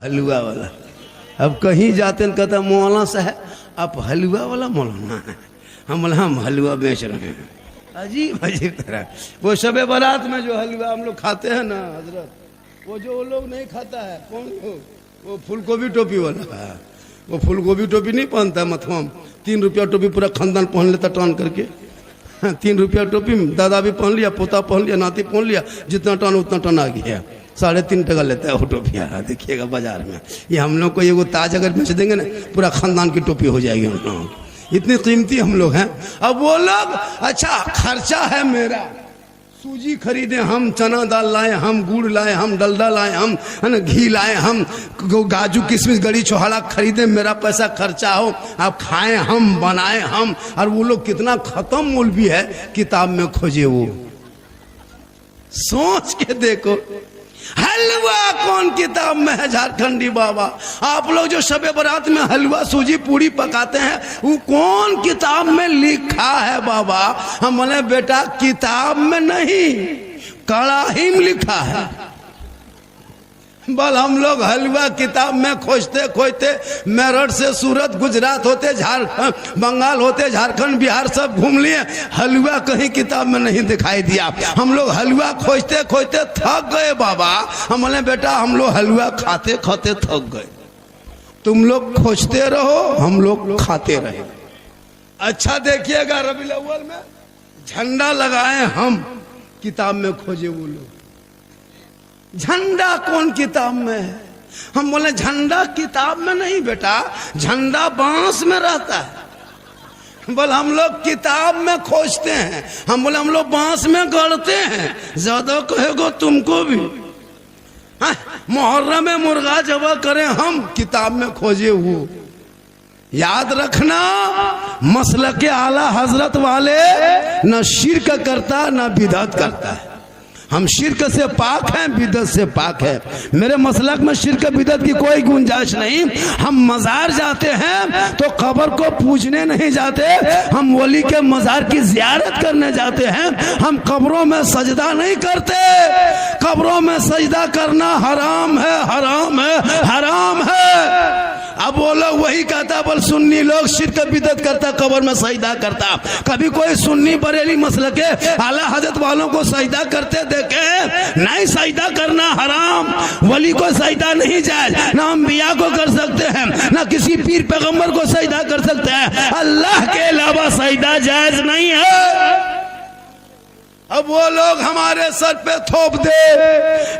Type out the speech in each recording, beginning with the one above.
हलवा वाला। अब कहीं जाते हैं कहता मौलाना साहब आप हलवा वाला मौलाना है। हम हलवा बेच रहे हैं। अजीब अजीब तरह वो शबे बारात में जो हलवा हम लोग खाते हैं ना हजरत, वो जो वो लोग नहीं खाता है। कौन वो फूलगोभी टोपी वाला है। वो फूलगोभी टोपी नहीं पहनता है मथुआ में, 3 रुपया टोपी पूरा खानदान पहन लेता टान करके। 3 रुपया टोपी में दादा भी पहन लिया, पोता पहन लिया, नाती पहन लिया, जितना टन उतना टन आ गया। 3.5 टका लेता है वो टोपिया। देखिएगा बाजार में ये हम लोग को ये वो ताज अगर बेच देंगे ना पूरा खानदान की टोपी हो जाएगी उन लोगों की। इतनी कीमती हम लोग हैं। अब वो लोग अच्छा खर्चा है मेरा, सूजी खरीदे हम, चना दाल लाए हम, गुड़ लाए हम, डलडा लाए हम, है ना, घी लाए हम, काजू किशमिश गड़ी छोहाड़ा खरीदे, मेरा पैसा खर्चा हो, आप खाएं हम, बनाए हम। और वो लोग कितना खत्म मौलवी है, किताब में खोजे वो। सोच के देखो हलवा कौन किताब में है झारखंडी बाबा। आप लोग जो शबे बारात में हलवा सूजी पूड़ी पकाते हैं वो कौन किताब में लिखा है बाबा। हम बोले बेटा किताब में नहीं कड़ाही में लिखा है। बल हम लोग हलवा किताब में खोजते खोजते मेरठ से सूरत गुजरात होते झारखंड बंगाल होते झारखंड बिहार सब घूम लिए, हलवा कहीं किताब में नहीं दिखाई दिया। हम लोग हलवा खोजते खोजते थक गए बाबा। हम बोले बेटा हम लोग हलवा खाते खाते थक गए, तुम लोग खोजते रहो हम लोग खाते रहे। अच्छा देखिएगा रबीउल अव्वल में झंडा लगाए हम, किताब में खोजे वो लोग। झंडा कौन किताब में है। हम बोले झंडा किताब में नहीं बेटा, झंडा बांस में रहता है। बोले हम लोग किताब में खोजते हैं। हम बोले हम लोग बांस में गढ़ते हैं। ज्यादा कहेगो तुमको भी। मुहर्रम में मुर्गा जबा करें हम, किताब में खोजे वो। याद रखना मसलक आला हजरत वाले न शिर्क करता न बिदअत करता है। हम शिर्क से पाक हैं, बिदअत से पाक है। मेरे मसलक में शिर्क बिदअत की कोई गुंजाइश नहीं। हम मजार जाते हैं तो कब्र को पूजने नहीं जाते, हम वली के मजार की जियारत करने जाते हैं। हम कब्रों में सजदा नहीं करते। कब्रों में सजदा करना हराम है, हराम है, हराम है। अब वो लोग वही कहता, बोल सुन्नी लोग शिर्क बिदअत करता, कब्र में सजदा करता। कभी कोई सुन्नी बरेली मसलक के आला हजरत वालों को सजदा करते देखे? नहीं, सजदा करना हराम। वली को सजदा नहीं जायज, ना अंबिया को कर सकते हैं, ना किसी पीर पैगंबर को सजदा कर सकते हैं। अल्लाह के अलावा सजदा जायज नहीं है। अब वो लोग हमारे सर पे थोप दे,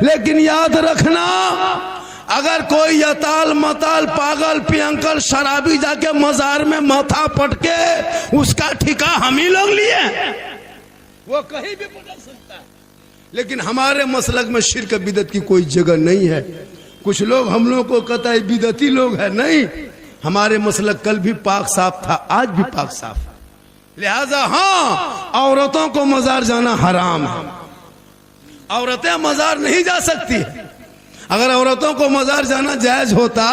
लेकिन याद रखना अगर कोई यताल मताल पागल पियंकल शराबी जाके मजार में माथा पटके, उसका ठिका हम ही लोग लिए। वो कहीं भी बदल सकता है, लेकिन हमारे मसलक में शिर्क बिदअत की कोई जगह नहीं है। कुछ लोग हम लोग को कहता है बिदअती लोग है, नहीं, हमारे मसलक कल भी पाक साफ था, आज भी पाक साफ है। लिहाजा हाँ, औरतों को मजार जाना हराम है। औरतें मजार नहीं जा सकती। अगर औरतों को मजार जाना जायज होता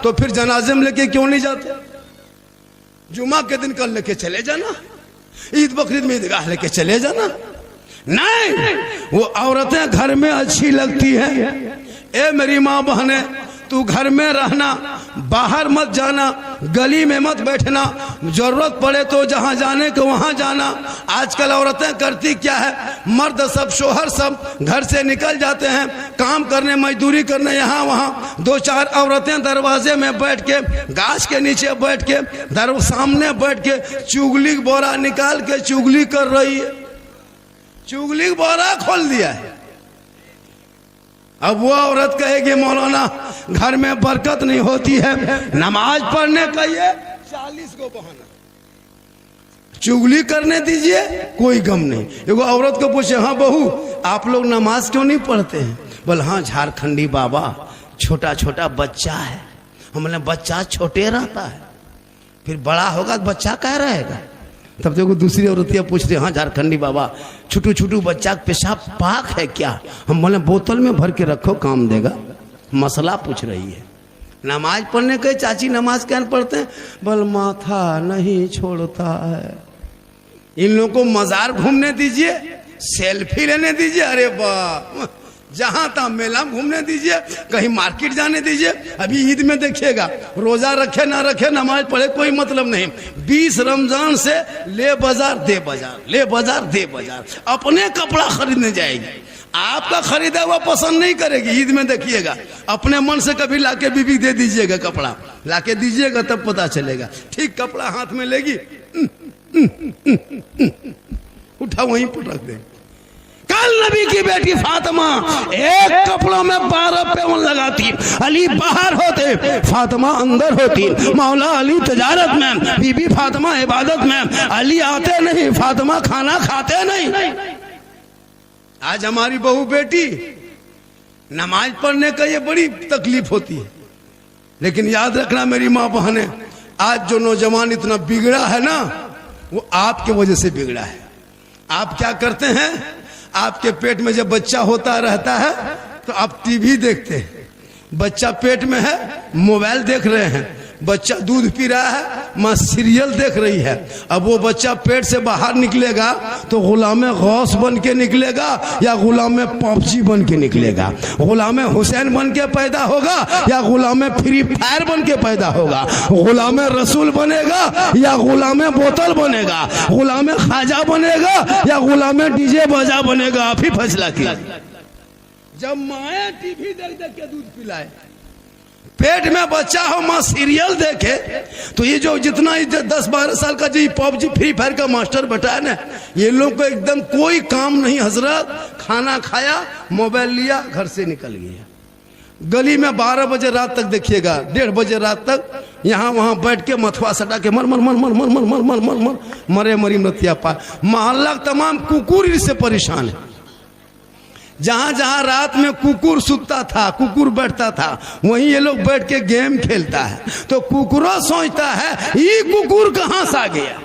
तो फिर जनाजे में लेके क्यों नहीं जाते? जुमा के दिन कल लेके चले जाना, ईद बकरीद में ईदगाह लेके चले जाना। नहीं, वो औरतें घर में अच्छी लगती हैं। ए मेरी माँ बहने, तू घर में रहना, बाहर मत जाना, गली में मत बैठना, जरूरत पड़े तो जहां जाने को वहां जाना। आजकल औरतें करती क्या है, मर्द सब शोहर सब घर से निकल जाते हैं काम करने मजदूरी करने यहाँ वहां। 2-4 औरतें दरवाजे में बैठ के, गाछ के नीचे बैठ के, सामने बैठ के चुगली बोरा निकाल के चुगली कर रही है। चुगली बोरा खोल दिया है। अब वो औरत कहेगी मौलाना घर में बरकत नहीं होती है, नमाज पढ़ने का ये 40 को बहाना, चुगली करने दीजिए, कोई गम नहीं। एगो औरत को पूछे, हाँ बहू आप लोग नमाज क्यों नहीं पढ़ते हैं? बोल हाँ झारखंडी बाबा छोटा छोटा बच्चा है। हम बोले बच्चा छोटे रहता है, फिर बड़ा होगा तो बच्चा क्या रहेगा? तब देखो दूसरी औरतियाँ पूछ रही, हाँ झारखंडी बाबा छोटू छोटू बच्चा पेशाब पाक है क्या? हम बोले बोतल में भर के रखो काम देगा। मसला पूछ रही है। नमाज पढ़ने के चाची नमाज क्या पढ़ते हैं? बोल माथा नहीं छोड़ता है। इन लोगों को मजार घूमने दीजिए, सेल्फी लेने दीजिए। अरे वाह, जहां तहां मेला घूमने दीजिए, कहीं मार्केट जाने दीजिए। अभी ईद में देखिएगा, रोजा रखे ना रखे, नमाज पढ़े, कोई मतलब नहीं। 20 रमजान से ले बाजार दे बाजार, ले बाजार दे बाजार, अपने कपड़ा खरीदने जाएगी। आपका खरीदा हुआ पसंद नहीं करेगी। ईद में देखिएगा, अपने मन से कभी लाके बीबी दे दीजिएगा, कपड़ा लाके दीजिएगा, तब पता चलेगा। ठीक कपड़ा हाथ में लेगी, उठा वहीं पर रख दे। कल नबी की बेटी फातिमा एक कपड़ों में 12 पैवन लगाती, अली बाहर होते, फातिमा अंदर होती। मौला अली तजारत में, बीबी फातिमा इबादत में, अली आते नहीं, फातिमा खाना खाते नहीं। आज हमारी बहू बेटी नमाज पढ़ने का ये बड़ी तकलीफ होती है, लेकिन याद रखना मेरी माँ बहने, आज जो नौजवान इतना बिगड़ा है ना, वो आपके वजह से बिगड़ा है। आप क्या करते हैं, आपके पेट में जब बच्चा होता रहता है तो आप टीवी देखते हैं, बच्चा पेट में है, मोबाइल देख रहे हैं, बच्चा दूध पी रहा है, माँ सीरियल देख रही है। अब वो बच्चा पेट से बाहर निकलेगा तो गुलाम गौस बन के निकलेगा या गुलाम पबजी बन के निकलेगा, गुलाम हुसैन बन के पैदा होगा या गुलाम फ्री फायर बन के पैदा होगा, गुलाम रसूल बनेगा या गुलाम बोतल बनेगा, गुलाम खाजा बनेगा या गुलाम डीजे बाजा बनेगा। आप ही फैसला कीजिए। जब माए टीवी देख देख के दूध पिलाए, पेट में बच्चा हो, माँ सीरियल देखे, तो ये जो जितना 10-12 साल का जो पबजी फ्री फायर का मास्टर बैठा है ना, ये लोग को एकदम कोई काम नहीं हजरत। खाना खाया, मोबाइल लिया, घर से निकल गया। गली में 12 बजे रात तक देखिएगा, 1:30 बजे रात तक यहाँ वहां बैठ के मथुआ सटा के मर मर मर मर मर मर मर मर मर मर मरे मरी नतिया पा। मोहल्ला तमाम कुकुर इससे परेशान है। जहां जहां रात में कुकुर सुतता था, कुकुर बैठता था, वहीं ये लोग बैठ के गेम खेलता है। तो कुकुरों सोचता है ये कुकुर कहां से आ गया,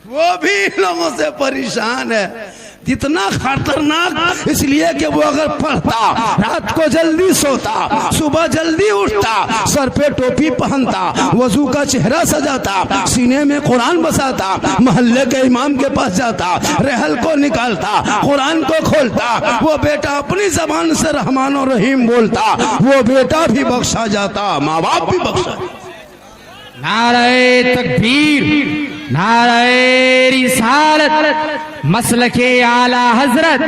वो भी लोगों से परेशान है। इतना खतरनाक इसलिए कि वो अगर पढ़ता, रात को जल्दी सोता, सुबह जल्दी उठता, सर पे टोपी पहनता, वजू का चेहरा सजाता, सीने में कुरान बसाता, मोहल्ले के इमाम के पास जाता, रहल को निकालता, कुरान को खोलता, वो बेटा अपनी जबान से रहमान और रहीम बोलता, वो बेटा भी बख्शा जाता, माँ बाप भी बख्शा। नारे तकबीर, नारे रिसालत, मसलके आला हजरत,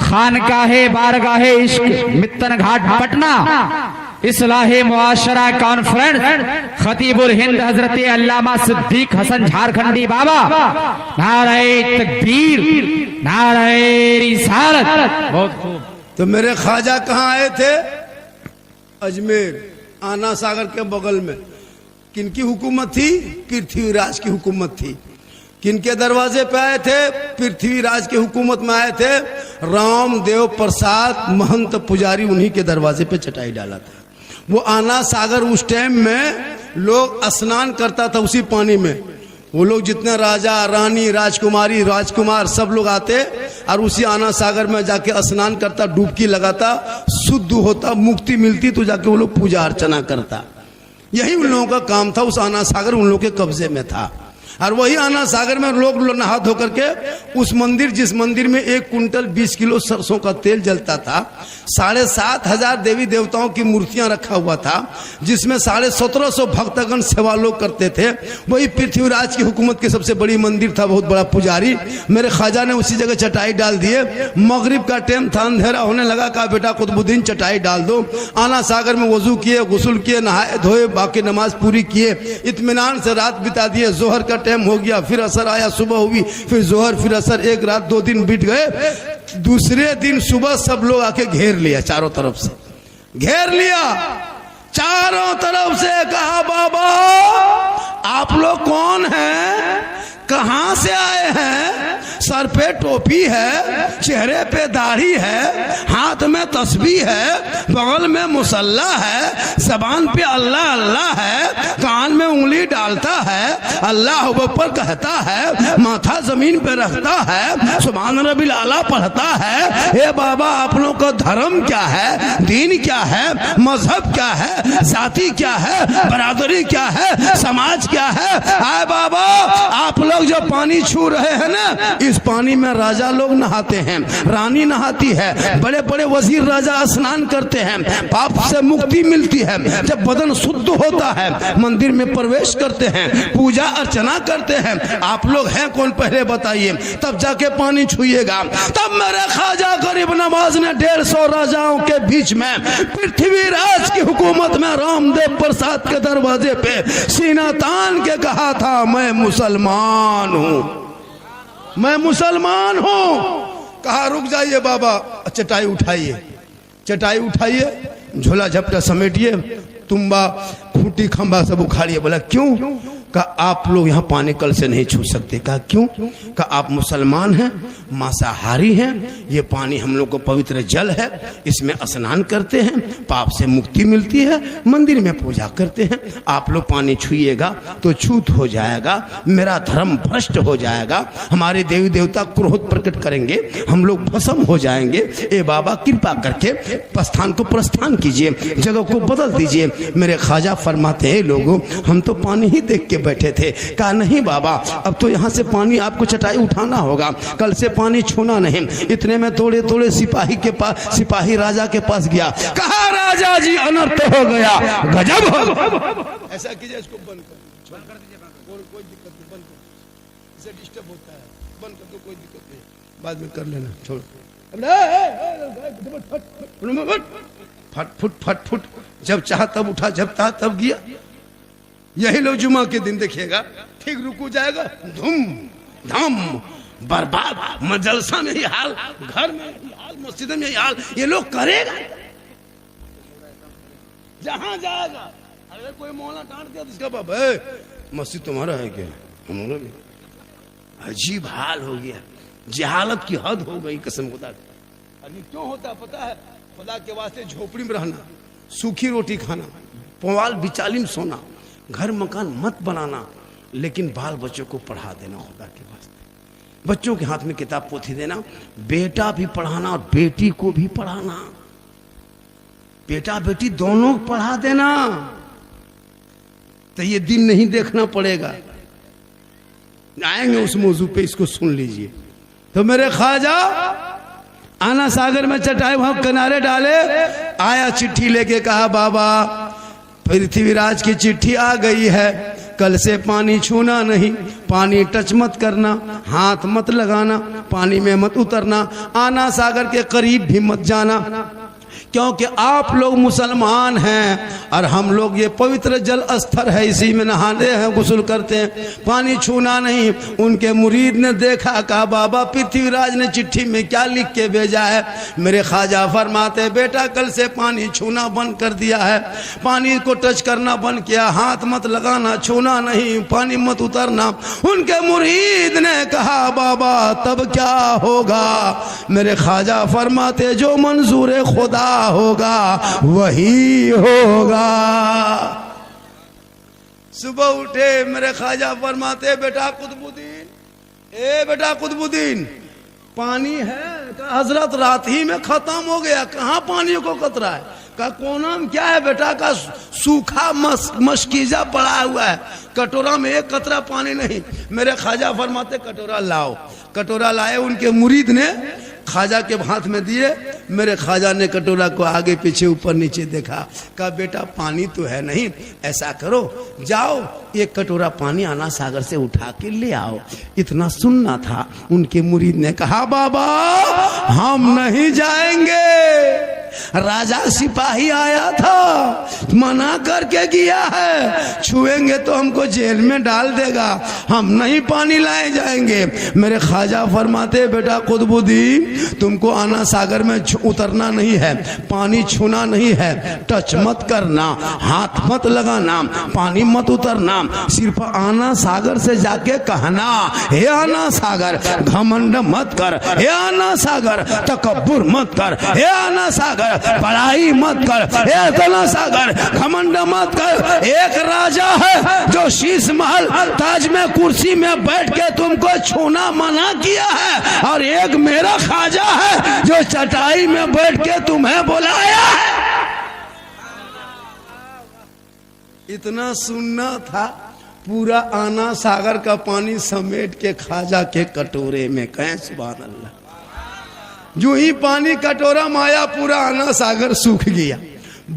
खानकाहे बारगाहे इश्क, मित्तन घाट पटना, इस्लाहे मुआशरा कॉन्फ्रेंस, खतीबुल हिंद हजरत अल्लामा सिद्दीक हसन झारखंडी बाबा। नारे तकबीर, नारे रिसालत। बहुत खूब। तो मेरे ख्वाजा कहाँ आए थे? अजमेर, आना सागर के बगल में। किनकी हुकूमत थी? पृथ्वीराज की हुकूमत थी। किनके दरवाजे पे आए थे? पृथ्वीराज की हुकूमत में आए थे। रामदेव प्रसाद महंत पुजारी, उन्हीं के दरवाजे पे चटाई डाला था। वो आना सागर उस टाइम में लोग स्नान करता था उसी पानी में। वो लोग जितने राजा रानी राजकुमारी राजकुमार सब लोग आते और उसी आना सागर में जाके स्नान करता, डुबकी लगाता, शुद्ध होता, मुक्ति मिलती, तो जाके वो लोग पूजा अर्चना करता। यही उन लोगों का काम था। उस आना सागर उन लोगों के कब्जे में था। और वही आना सागर में लोग नहा धो करके उस मंदिर, जिस मंदिर में 1 कुंटल 20 किलो सरसों का तेल जलता था, 7,500 देवी देवताओं की मूर्तियां रखा हुआ था, जिसमें 1750 भक्तगण सेवा लोग करते थे। वही पृथ्वीराज की हुकूमत की सबसे बड़ी मंदिर था, बहुत बड़ा पुजारी। मेरे ख्वाजा ने उसी जगह चटाई डाल दिए। मगरिब का टाइम था, अंधेरा होने लगा, कहा बेटा कुतुबुद्दीन चटाई डाल दो। आना सागर में वजू किए, गुस्ल किए, नहाए धोए, बाकी नमाज पूरी किए, इत्मीनान से रात बिता दिए। जोहर का टाइम हो गया, फिर असर आया, सुबह हुई, फिर जोहर, फिर असर, 1 रात 2 दिन बीत गए। दूसरे दिन सुबह सब लोग आके घेर लिया, चारों तरफ से घेर लिया, चारों तरफ से। कहा बाबा आप लोग कौन हैं, कहां से आए हैं? सर पे टोपी है, चेहरे पे दाढ़ी है, हाथ में तस्बीह है, बगल में मुसल्ला है, जबान पे अल्लाह अल्लाह है, कान में उंगली डालता है, अल्लाह अकबर कहता है, माथा जमीन पे रखता है, सुभान रब्बिल आला पढ़ता है। ए बाबा आप लोगों का धर्म क्या है, दीन क्या है, मजहब क्या है, जाति क्या है, बरादरी क्या है, समाज क्या है? आए बाबा आप लोग जो पानी छू रहे हैं ना, इस पानी में राजा लोग नहाते हैं, रानी नहाती है, बड़े बड़े वजीर राजा स्नान करते हैं, पाप से मुक्ति मिलती है। जब बदन शुद्ध होता है मंदिर में प्रवेश करते हैं, पूजा अर्चना करते हैं। आप लोग हैं कौन पहले बताइए, तब जाके पानी छुइएगा। तब मेरे ख्वाजा गरीब नवाज ने 150 राजाओं के बीच में पृथ्वीराज की हुकूमत में रामदेव प्रसाद के दरवाजे पे सीना तान के कहा था, मैं मुसलमान हूं, मैं मुसलमान हूं। कहा रुक जाइए बाबा, चटाई उठाइए, चटाई उठाइए, झोला झपटा समेटिए, तुम्बा खूंटी खंबा सब उखाड़िए। बोला क्यों? कहा आप लोग यहाँ पानी कल से नहीं छू सकते। कहा क्यों? कहा आप मुसलमान हैं, मांसाहारी हैं, ये पानी हम लोग को पवित्र जल है, इसमें स्नान करते हैं, पाप से मुक्ति मिलती है, मंदिर में पूजा करते हैं। आप लोग पानी छुइएगा तो छूत हो जाएगा, मेरा धर्म भ्रष्ट हो जाएगा, हमारे देवी देवता क्रोध प्रकट करेंगे, हम लोग भस्म हो जाएंगे। ए बाबा कृपा करके प्रस्थान को प्रस्थान कीजिए, जगह को बदल दीजिए। मेरे ख्वाजा फरमाते हैं लोगों हम तो पानी ही देख के बैठे थे। कहा नहीं बाबा, अब तो यहाँ से पानी आपको चटाई उठाना होगा, कल से पानी छूना नहीं। इतने में थोड़े थोड़े सिपाही के पास, सिपाही राजा के पास गया। कहा राजा जी अनर्थ हो गया, गजब हो। ऐसा कीजिए, इसको बंद कर दीजिए, कोई दिक्कत नहीं, बंद कर, इसे डिस्टर्ब होता है, बंद कर दो, कोई दिक्कत नहीं, बाद में कर लेना, छोड़। फट फुट फट फुट, जब चाह तब उठा, जब चाह तब गया। यही लोग जुमा के दिन देखिएगा, ठीक रुकू जाएगा, धूम धाम बर्बाद। मजलसा में ही हाल, घर में ही हाल, मस्जिद में ही हाल, ये लोग करेगा जहां जाएगा। अगर कोई मौला डांट दिया तो इसका बाप मस्जिद तुम्हारा है क्या? हमारा भी। अजीब हाल हो गया, जहालत की हद हो गई कसम खुदा। अभी क्यों होता पता है? खुदा के वास्ते झोपड़ी में रहना, सूखी रोटी खाना, पुआल बिचाली में सोना, घर मकान मत बनाना, लेकिन बाल बच्चों को पढ़ा देना खुदा के वास्ते। बच्चों के हाथ में किताब पोथी देना, बेटा भी पढ़ाना और बेटी को भी पढ़ाना, बेटा बेटी दोनों पढ़ा देना। तो ये दिन नहीं देखना पड़ेगा। आएंगे उस मौजू पे, इसको सुन लीजिए। तो मेरे ख्वाजा आना सागर में चटाई वहां किनारे डाले, आया चिट्ठी लेके, कहा बाबा पृथ्वीराज की चिट्ठी आ गई है, कल से पानी छूना नहीं, पानी टच मत करना, हाथ मत लगाना, पानी में मत उतरना, आना सागर के करीब भी मत जाना, क्योंकि आप लोग मुसलमान हैं और हम लोग ये पवित्र जल स्थल है, इसी में नहाते हैं, गुस्ल करते हैं, पानी छूना नहीं। उनके मुरीद ने देखा, कहा बाबा पृथ्वीराज ने चिट्ठी में क्या लिख के भेजा है? मेरे ख्वाजा फरमाते बेटा कल से पानी छूना बंद कर दिया है, पानी को टच करना बंद किया, हाथ मत लगाना, छूना नहीं, पानी मत उतरना। उनके मुरीद ने कहा बाबा तब क्या होगा? मेरे ख्वाजा फरमाते जो मंजूर खुदा होगा वही होगा। सुबह उठे मेरे ख्वाजा फरमाते बेटा कुतुबुद्दीन, ए बेटा कुतुबुद्दीन पानी है? कहा हजरत रात ही में खत्म हो गया, कहाँ पानी को कतरा है? कहा कोना में क्या है बेटा? का सूखा मशकीजा पड़ा हुआ है, कटोरा में एक कतरा पानी नहीं। मेरे ख्वाजा फरमाते कटोरा लाओ। कटोरा लाए, उनके मुरीद ने ख्वाजा के हाथ में दिए। मेरे ख्वाजा ने कटोरा को आगे पीछे ऊपर नीचे देखा, कहा बेटा पानी तो है नहीं, ऐसा करो जाओ एक कटोरा पानी आना सागर से उठा के ले आओ। इतना सुनना था। उनके मुरीद ने कहा बाबा हम नहीं जाएंगे, राजा सिपाही आया था मना करके गया है, छुएंगे तो हमको जेल में डाल देगा, हम नहीं पानी लाए जाएंगे। मेरे ख्वाजा फरमाते बेटा कुतुबुद्दीन तुमको आना सागर में उतरना नहीं है, पानी छूना नहीं है, टच मत करना, हाथ मत लगाना, पानी मत उतरना, सिर्फ आना सागर से जाके कहना हे आना सागर घमंड मत कर, हे आना सागर तकब्बुर मत कर, हे आना सागर बड़ाई मत कर, हे आना सागर घमंड मत कर। एक राजा है जो शीश महल ताज में कुर्सी में बैठ के तुमको छूना मना किया है, और एक मेरा ख्वाजा है जो चटाई में बैठ के तुम्हें बुलाया है। इतना सुनना था। पूरा आना सागर का पानी समेट के खाजा के कटोरे में, कहें सुभान अल्लाह। जो ही पानी कटोरा में आया पूरा आना सागर सूख गया।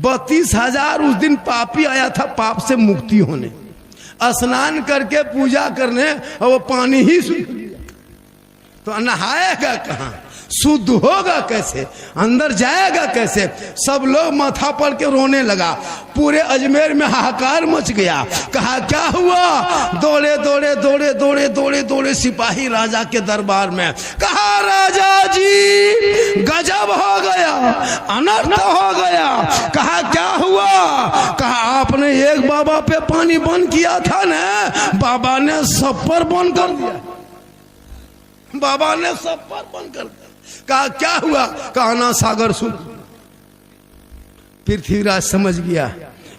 32,000 उस दिन पापी आया था पाप से मुक्ति होने, स्नान करके पूजा करने, और वो पानी ही सूख गया। तो नहाएगा कहाँ, शुद्ध होगा कैसे, अंदर जाएगा कैसे। सब लोग माथा पड़ के रोने लगा। पूरे अजमेर में हाहाकार मच गया। कहा क्या हुआ, दौड़े दौड़े दौड़े दौड़े दौड़े दौड़े सिपाही राजा के दरबार में। कहा राजा जी गजब हो गया, अनर्थ हो गया। कहा क्या हुआ। कहा आपने एक बाबा पे पानी बंद किया था ना, बाबा ने सब पर बंद कर दिया, बाबा ने सब पर बंद कर दिया। कहा क्या हुआ। कहा ना सागर सूख। पृथ्वीराज समझ गया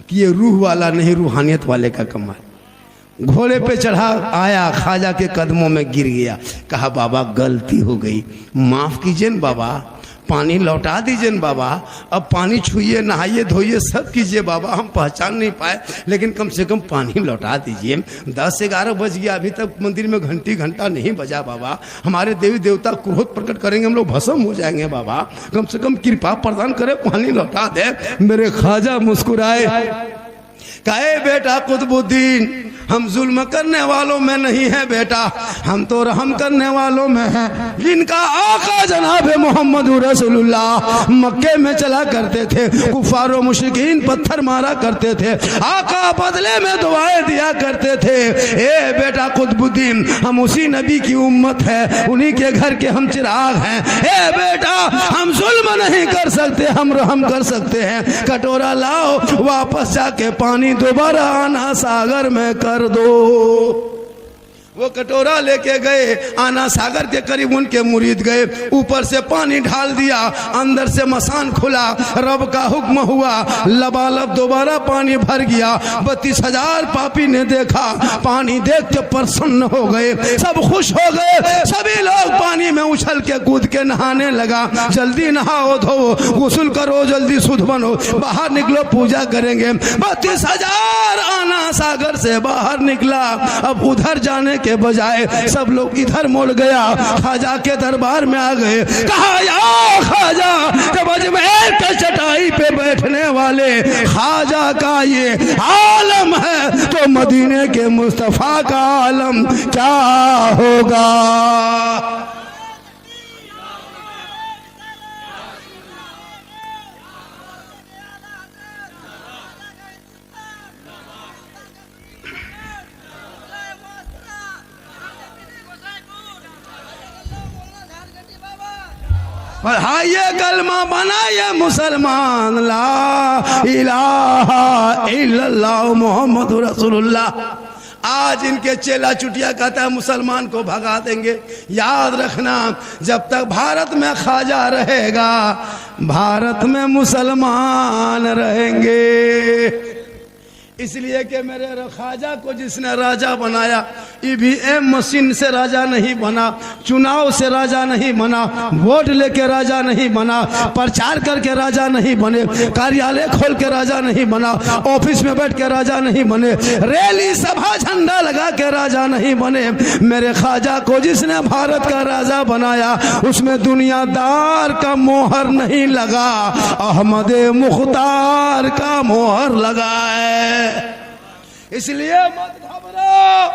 कि ये रूह वाला नहीं, रूहानियत वाले का कमाल। घोड़े पे चढ़ा आया, खाजा के कदमों में गिर गया। कहा बाबा गलती हो गई, माफ कीजिए न बाबा, पानी लौटा दीजिए न बाबा, अब पानी छुइए, नहाइए, धोइए, सब कीजिए बाबा, हम पहचान नहीं पाए, लेकिन कम से कम पानी लौटा दीजिए। 10-11 बज गया, अभी तक मंदिर में घंटा नहीं बजा बाबा, हमारे देवी देवता क्रोध प्रकट करेंगे, हम लोग भस्म हो जाएंगे बाबा, कम से कम कृपा प्रदान करे, पानी लौटा दे। मेरे खाजा मुस्कुराए, कहे बेटा कुतुबुद्दीन हम जुल्म करने वालों में नहीं है बेटा, हम तो रहम करने वालों में हैं। जिनका आका जनाब मोहम्मद रसूलुल्लाह मक्के में चला करते थे, कुफारो मुशरिकीन पत्थर मारा करते थे, आका बदले में दुआएं दिया करते थे। ए बेटा कुतुबुद्दीन हम उसी नबी की उम्मत है, उन्हीं के घर के हम चिराग हैं। ए बेटा हम जुल्म नहीं कर सकते, हम रहम कर सकते हैं। कटोरा लाओ, वापस जाके पानी दोबारा आना सागर में कर दो। वो कटोरा लेके गए, आना सागर के करीब उनके मुरीद गए, ऊपर से पानी ढाल दिया, अंदर से मसान खुला, रब का हुक्म हुआ, लबालब दोबारा पानी भर गया। 32,000 पापी ने देखा, पानी देख के प्रसन्न हो गए, सब खुश हो गए। सभी लोग पानी में उछल के कूद के नहाने लगा। जल्दी नहाओ धो, गुस्ल करो, जल्दी शुद्ध बनो, बाहर निकलो, पूजा करेंगे। 32,000 आना सागर से बाहर निकला। अब उधर जाने के बजाय सब लोग इधर मुड़ गया, खाजा के दरबार में आ गए। कहा या खाजा, जब अजमेर के चटाई पे बैठने वाले खाजा का ये आलम है तो मदीने के मुस्तफा का आलम क्या होगा। पढ़ाइए कलमा बनाइए मुसलमान, ला इलाहा इल्लल्लाह मोहम्मद रसूलुल्लाह। आज इनके चेला चुटिया कहता है मुसलमान को भगा देंगे। याद रखना जब तक भारत में खाजा रहेगा, भारत में मुसलमान रहेंगे। इसलिए कि मेरे खाजा को जिसने राजा बनाया, ईवीएम मशीन से राजा नहीं बना, चुनाव से राजा नहीं बना, वोट लेके राजा नहीं बना, प्रचार करके राजा नहीं बने, कार्यालय खोल के राजा नहीं बना, ऑफिस में बैठ के राजा नहीं बने, रैली सभा झंडा लगा के राजा नहीं बने। मेरे खाजा को जिसने भारत का राजा बनाया, उसमें दुनियादार का मोहर नहीं लगा, अहमद मुख्तार का मोहर लगा है। इसलिए मत घबराओ,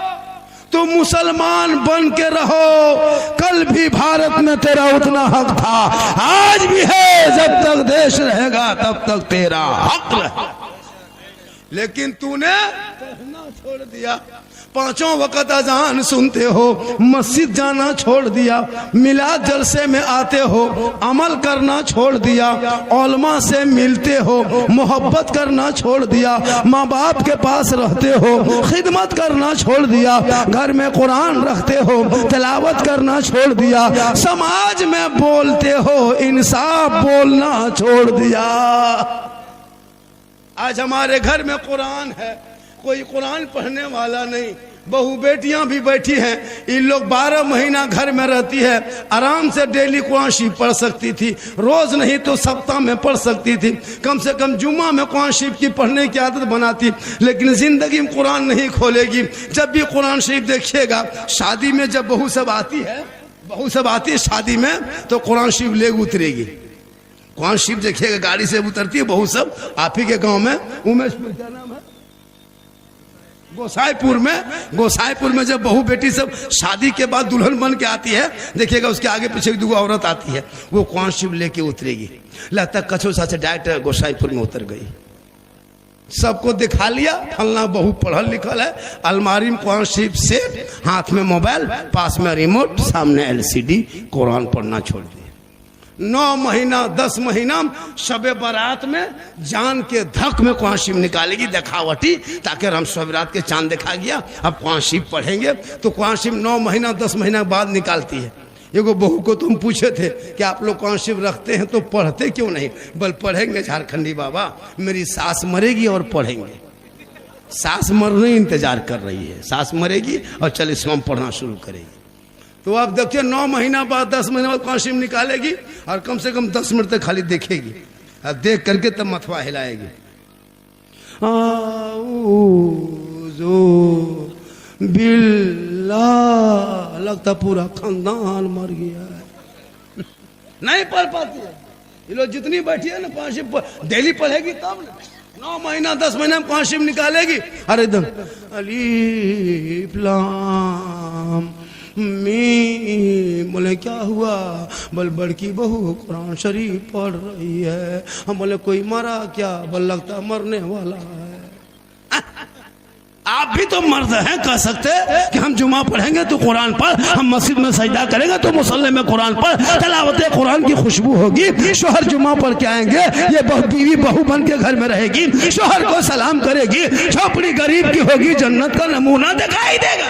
तुम मुसलमान बन के रहो। कल भी भारत में तेरा उतना हक था, आज भी है, जब तक देश रहेगा तब तक तेरा हक रहेगा। लेकिन तूने पढ़ना छोड़ दिया, 5 वक्त अजान सुनते हो, मस्जिद जाना छोड़ दिया, मिलाद जलसे में आते हो, अमल करना छोड़ दिया, उलमा से मिलते हो, मोहब्बत करना छोड़ दिया, माँ बाप के पास रहते हो, खिदमत करना छोड़ दिया, घर में कुरान रखते हो, तिलावत करना छोड़ दिया, समाज में बोलते हो, इंसाफ बोलना छोड़ दिया। आज हमारे घर में कुरान है, कोई कुरान पढ़ने वाला नहीं, बहू बेटियां भी बैठी हैं, इन लोग 12 महीना घर में रहती है, आराम से डेली कुरान शरीफ पढ़ सकती थी, रोज नहीं तो सप्ताह में पढ़ सकती थी, कम से कम जुम्मा में कुरान शरीफ की पढ़ने की आदत बनाती। लेकिन जिंदगी में कुरान नहीं खोलेगी। जब भी कुरान शरीफ देखिएगा, शादी में जब बहू सब आती है शादी में, तो कुरान शरीफ ले उतरेगी। कुरान शरीफ देखिएगा, गाड़ी से उतरती है बहू सब। आप ही के गांव में उमेशपुर, क्या नाम है, गोसाईपुर में जब बहू बेटी सब शादी के बाद दुल्हन बन के आती है, देखिएगा उसके आगे पीछे 2 औरत आती है, वो कुरान शरीफ लेके उतरेगी। लगता कछो सा से डायरेक्ट गोसाईपुर में उतर गई। सबको दिखा लिया, फलना बहू पढ़ल लिखल है, अलमारी में कुरान शरीफ सेट, हाथ में मोबाइल, पास में रिमोट, सामने LCD, कुरान पढ़ना छोड़ दिया। 9 महीना 10 महीना शबे बारात में जान के धक में कुरान शरीफ निकालेगी, दिखावटी, ताकि हम शबे बारात के चांद देखा गया, अब कुरान शरीफ पढ़ेंगे। तो कुरान शरीफ 9 महीना 10 महीना बाद निकालती है। एगो बहू को तुम पूछे थे कि आप लोग कुरान शरीफ रखते हैं तो पढ़ते क्यों नहीं? बल पढ़ेंगे झारखंडी बाबा, मेरी सास मरेगी और पढ़ेंगे। सास मरने इंतजार कर रही है, सास मरेगी और चल इस्लाम पढ़ना शुरू करेगी। तो आप देखिए 9 महीना बाद 10 महीना बाद कुरान शरीफ निकालेगी और कम से कम 10 मिनट तक खाली देखेगी, और देख करके तब मथवा हिलाएगी। बिल्लाह, लगता पूरा खानदान मर गया है। नहीं पढ़ पाती है ये लोग। जितनी बैठी है ना कुरान शरीफ डेली पढ़ेगी तब ना। 9 महीना 10 महीना में कुरान शरीफ निकालेगी, अरे एकदम अलीफ लाम मीम। बोले क्या हुआ? बोल बड़की बहू कुरान शरीफ पढ़ रही है। हम बोले कोई मरा क्या? बोल लगता मरने वाला है। आप भी तो मर्द हैं, कह सकते कि हम जुमा पढ़ेंगे तो कुरान पढ़, हम मस्जिद में सजदा करेंगे तो मुसल्ले में कुरान पढ़, तलावत कुरान की खुशबू होगी, शोहर जुमा पढ़ के आएंगे, ये बीवी बहू बन के घर में रहेगी, शोहर को सलाम करेगी, झोपड़ी गरीब की होगी, जन्नत का नमूना दिखाई देगा।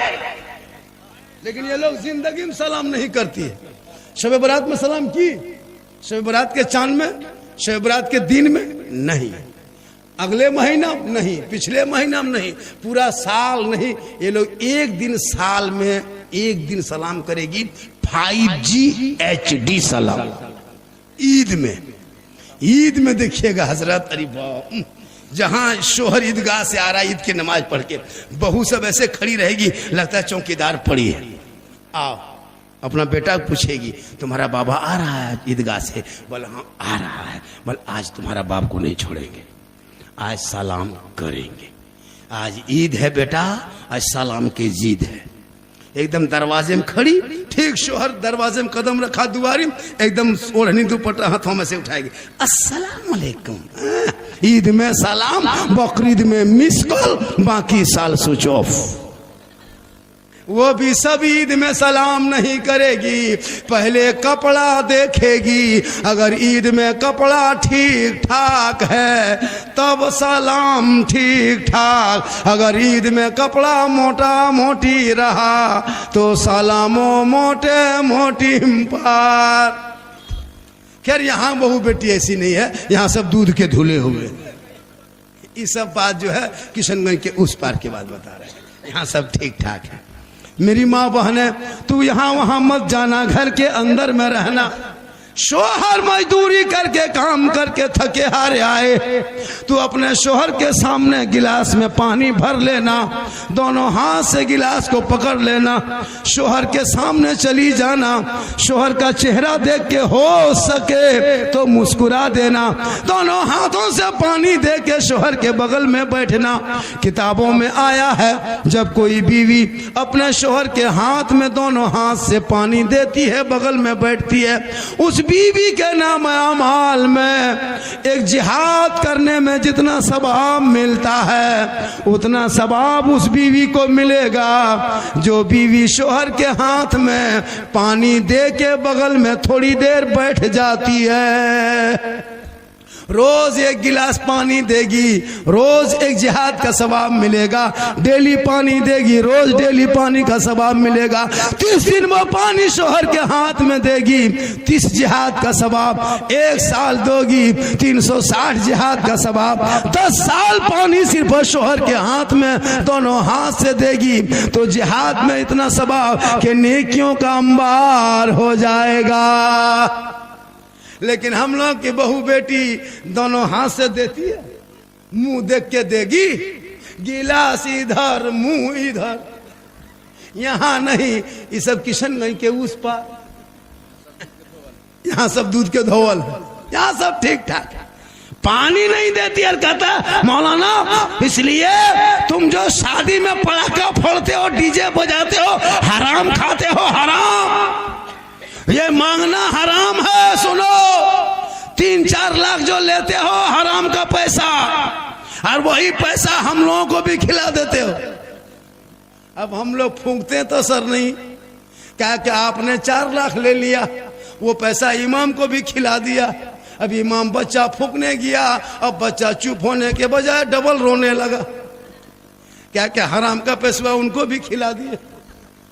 लेकिन ये लोग जिंदगी में सलाम नहीं करती है। शब बारात में सलाम की, शब बारात के चांद में, शब बारात के दिन में नहीं, अगले महीना नहीं, पिछले महीना में नहीं, पूरा साल नहीं। ये लोग एक दिन साल में एक दिन सलाम करेगी, 5G HD सलाम। ईद में देखिएगा हजरत, अरे वाह, जहां शोहर ईदगाह से आ रहा है ईद की नमाज पढ़ के, बहू सब ऐसे खड़ी रहेगी, लगता है चौकीदार पड़ी है। आओ, अपना बेटा पूछेगी तुम्हारा बाबा आ रहा है ईदगाह से? बोल हाँ आ रहा है। बोल आज तुम्हारा बाप को नहीं छोड़ेंगे, आज सलाम करेंगे, आज ईद है बेटा, आज सलाम की जीद है। एकदम दरवाजे में खड़ी, ठीक शोहर दरवाजे में कदम रखा दुआरी, एकदम ओढ़नी दुपट्टा हाथों में से उठाएगी, अस्सलाम वालेकुम। ईद में सलाम, बकरीद में मिस कॉल, बाकी साल स्विच ऑफ। वो भी सब ईद में सलाम नहीं करेगी, पहले कपड़ा देखेगी। अगर ईद में कपड़ा ठीक ठाक है तब सलाम ठीक ठाक, अगर ईद में कपड़ा मोटा मोटी रहा तो सलामो मोटे मोटी पार। खैर यहाँ बहू बेटी ऐसी नहीं है, यहाँ सब दूध के धुले हुए। ये सब बात जो है किशनगंज के उस पार के बाद बता रहे हैं, यहाँ सब ठीक ठाक है। मेरी माँ बहने, तू यहाँ वहां मत जाना, घर के अंदर में रहना। शोहर मजदूरी करके काम करके थके हारे आए, तू अपने शोहर के सामने गिलास में पानी भर लेना, दोनों हाथ से गिलास को पकड़ लेना, शोहर के सामने चली जाना, शोहर का चेहरा देख के हो सके तो मुस्कुरा देना, दोनों हाथों से पानी दे के शोहर के बगल में बैठना। किताबों में आया है जब कोई बीवी अपने शोहर के हाथ में दोनों हाथ से पानी देती है, बगल में बैठती है, उस बीवी के नाम अमाल में एक जिहाद करने में जितना सवाब मिलता है उतना सवाब उस बीवी को मिलेगा जो बीवी शोहर के हाथ में पानी दे के बगल में थोड़ी देर बैठ जाती है। रोज एक गिलास पानी देगी, रोज एक जिहाद का सवाब मिलेगा। डेली पानी देगी, रोज डेली पानी का सवाब मिलेगा। 30 दिन वो पानी शोहर के हाथ में देगी, 30 जिहाद का सवाब। 1 साल दोगी, 360 जिहाद का सवाब। 10 साल पानी सिर्फ शोहर के हाथ में दोनों हाथ से देगी तो जिहाद में इतना सवाब कि नेकियों का अंबार हो जाएगा। लेकिन हम लोग की बहू बेटी दोनों हाथ से देती है, मुंह देख के देगी, गिलास इधर मुंह इधर, यहां नहीं। ये सब किशनगंज के उस पार, यहां सब दूध के धोवल, यहां सब ठीक ठाक। पानी नहीं देती और कहता मौलाना इसलिए तुम जो शादी में पटाखा फोड़ते हो, डीजे बजाते हो, हराम खाते हो, हराम, ये मांगना हराम है। सुनो, 3-4 लाख जो लेते हो हराम का पैसा, और वही पैसा हम लोगों को भी खिला देते हो। अब हम लोग फूंकते तो सर नहीं, क्या क्या आपने 4 लाख ले लिया, वो पैसा इमाम को भी खिला दिया। अब इमाम बच्चा फूंकने गया, अब बच्चा चुप होने के बजाय डबल रोने लगा। क्या क्या हराम का पैसा उनको भी खिला दिए।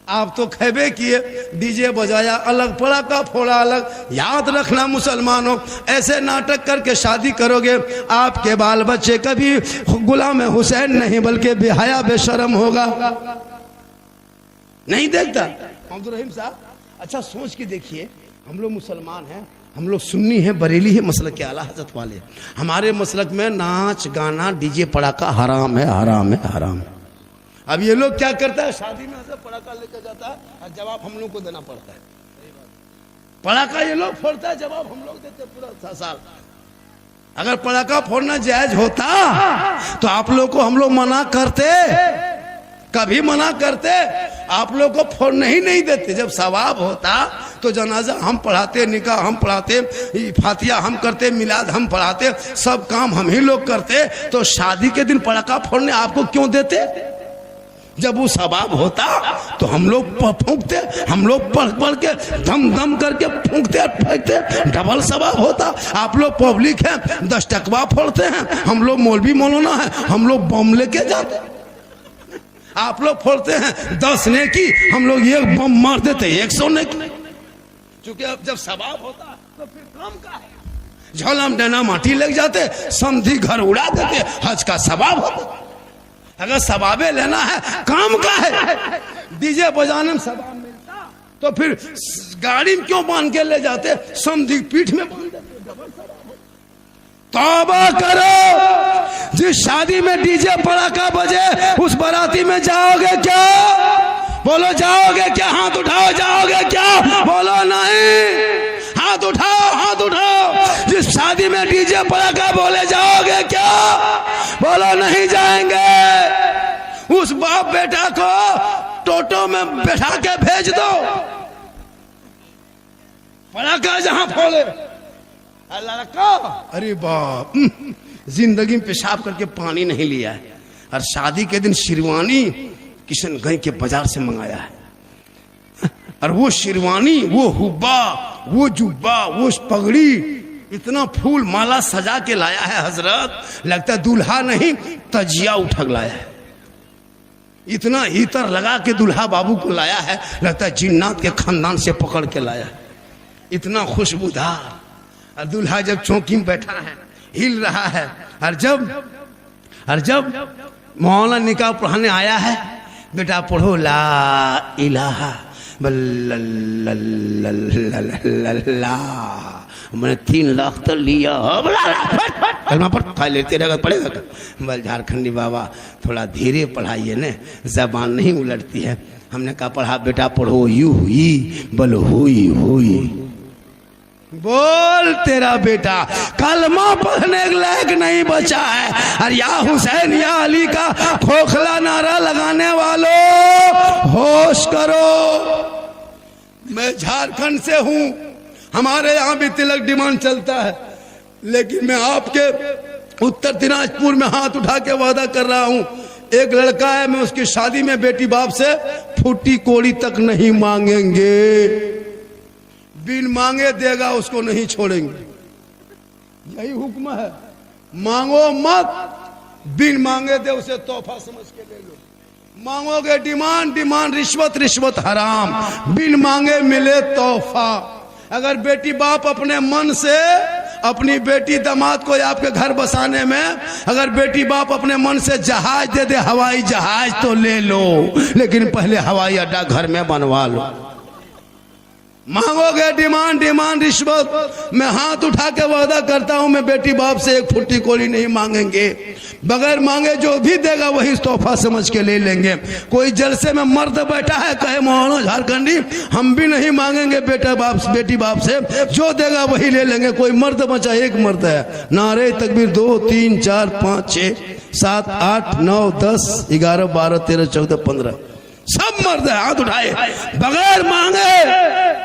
आप तो खैबे किए, डीजे बजाया अलग, पटाखा फोड़ा अलग। याद रखना मुसलमानों, ऐसे नाटक करके शादी करोगे, आपके बाल बच्चे कभी गुलाम हुसैन नहीं बल्कि बेहया बेशरम होगा। नहीं देखता अब्दुल रहीम साहब? अच्छा सोच के देखिए, हम लोग मुसलमान हैं, हम लोग सुन्नी हैं, बरेली है, मसलक के आला हज़रत वाले। हमारे मसलक में नाच गाना डीजे पटाखा हराम है, हराम है, हराम है। अब ये लोग क्या करता है, शादी में ऐसे पटाखा लेकर जाता है और जवाब हम लोग को देना पड़ता है। पटाखा ये लोग फोड़ता है, जवाब हम लोग देते पूरा साल। अगर पटाखा फोड़ना जायज होता तो आप लोग को हम लोग मना करते, कभी मना करते? आप लोग को फोड़ने ही नहीं देते। जब सवाब होता तो जनाजा हम पढ़ाते, निकाह हम पढ़ाते, फातिया हम करते, मिलाद हम पढ़ाते, सब काम हम ही लोग करते, तो शादी के दिन पटाखा फोड़ने आपको क्यों देते? जब वो सवाब होता तो हम लोग फूंकते, हम लोग पढ़ पढ़ के दम दम करके फूंकते फेंकते, डबल सवाब होता। आप लोग पब्लिक है, 10 टकवा फोड़ते हैं, हम लोग मौलवी मौलाना है, हम लोग बम लेके जाते। आप लोग फोड़ते हैं 10 नेकी, हम लोग 1 बम मार देते 100 नेकी। क्योंकि अब जब सवाब होता तो फिर काम का है। झोला में डना माटी लग जाते, समधी घर उड़ा देते, हज का सवाब होता। अगर सवाबे लेना है, काम का है, डीजे बजाने में सवाब मिलता तो फिर गाड़ी में क्यों बांध के ले जाते, समधी पीठ में बांध देते। तौबा करो, जिस शादी में डीजे पटाखा बजे उस बाराती में जाओगे क्या? बोलो जाओगे क्या? हाथ उठाओ, जाओगे क्या? बोलो नहीं। हाथ उठाओ, हाथ उठाओ। जिस शादी में डीजे पटाखा बोले जाओगे क्या? बोलो नहीं जाएंगे। उस बाप बेटा को टोटो में बैठा के भेज दो, पटाखा जहां फोड़े। लड़का अरे बाप, जिंदगी में पेशाब करके पानी नहीं लिया है, और शादी के दिन शेरवानी किशनगंज के बाजार से मंगाया है। और वो शेरवानी, वो हुब्बा, वो जुब्बा, वो पगड़ी, इतना फूल माला सजा के लाया है हजरत, लगता है दूल्हा नहीं तजिया उठक लाया है। इतना इतर लगा के दूल्हा बाबू को लाया है, लगता है जिन्नात के खानदान से पकड़ के लाया है। इतना खुशबूदार। और दूल्हा जब चौकी में बैठा है, हिल रहा है, और जब मौलाना निकाह पढ़ाने आया है, बेटा पढ़ो ला इलाहा बल्ला, मैंने 3 लाख तो लिया, पर खा लेते रहेगा, पड़ेगा। बल झारखंडी बाबा थोड़ा धीरे पढ़ाइए ने, जबान नहीं उलटती है। हमने कहा पढ़ा बेटा, पढ़ो यू हुई बल हुई हुई। बोल तेरा बेटा कलमा पढ़ने के लायक नहीं बचा है। और या हुसैन या अली का खोखला नारा लगाने वालों होश करो। मैं झारखंड से हूं, हमारे यहाँ भी तिलक डिमांड चलता है, लेकिन मैं आपके उत्तर दिनाजपुर में हाथ उठा के वादा कर रहा हूं, एक लड़का है, मैं उसकी शादी में बेटी बाप से फूटी कोड़ी तक नहीं मांगेंगे। बिन मांगे देगा उसको नहीं छोड़ेंगे। यही हुक्म है, मांगो मत, बिन मांगे दे उसे तोहफा समझ के ले लो। मांगोगे डिमांड, डिमांड रिश्वत, रिश्वत हराम, बिन मांगे मिले तोहफा। अगर बेटी बाप अपने मन से अपनी बेटी दामाद को आपके घर बसाने में, अगर बेटी बाप अपने मन से जहाज दे दे, हवाई जहाज, तो ले लो, लेकिन पहले हवाई अड्डा घर में बनवा लो। मांगोगे डिमांड, डिमांड रिश्वत, मैं हाथ उठा के वादा करता हूं, मैं बेटी बाप से एक फुट्टी कोड़ी नहीं मांगेंगे। बगैर मांगे जो भी देगा वही तोहफा समझ के ले लेंगे। कोई जलसे में मर्द बैठा है, कहे मोहनो झारखंडी, हम भी नहीं मांगेंगे बेटा बाप, बेटी बाप से, जो देगा वही ले लेंगे। कोई मर्द बचा, एक मर्द है, नारे तकबीर 2 3 4 5 6 7 8 9 10 11 12 13 14 15, सब मर्द है, हाथ उठाए बगैर मांगे।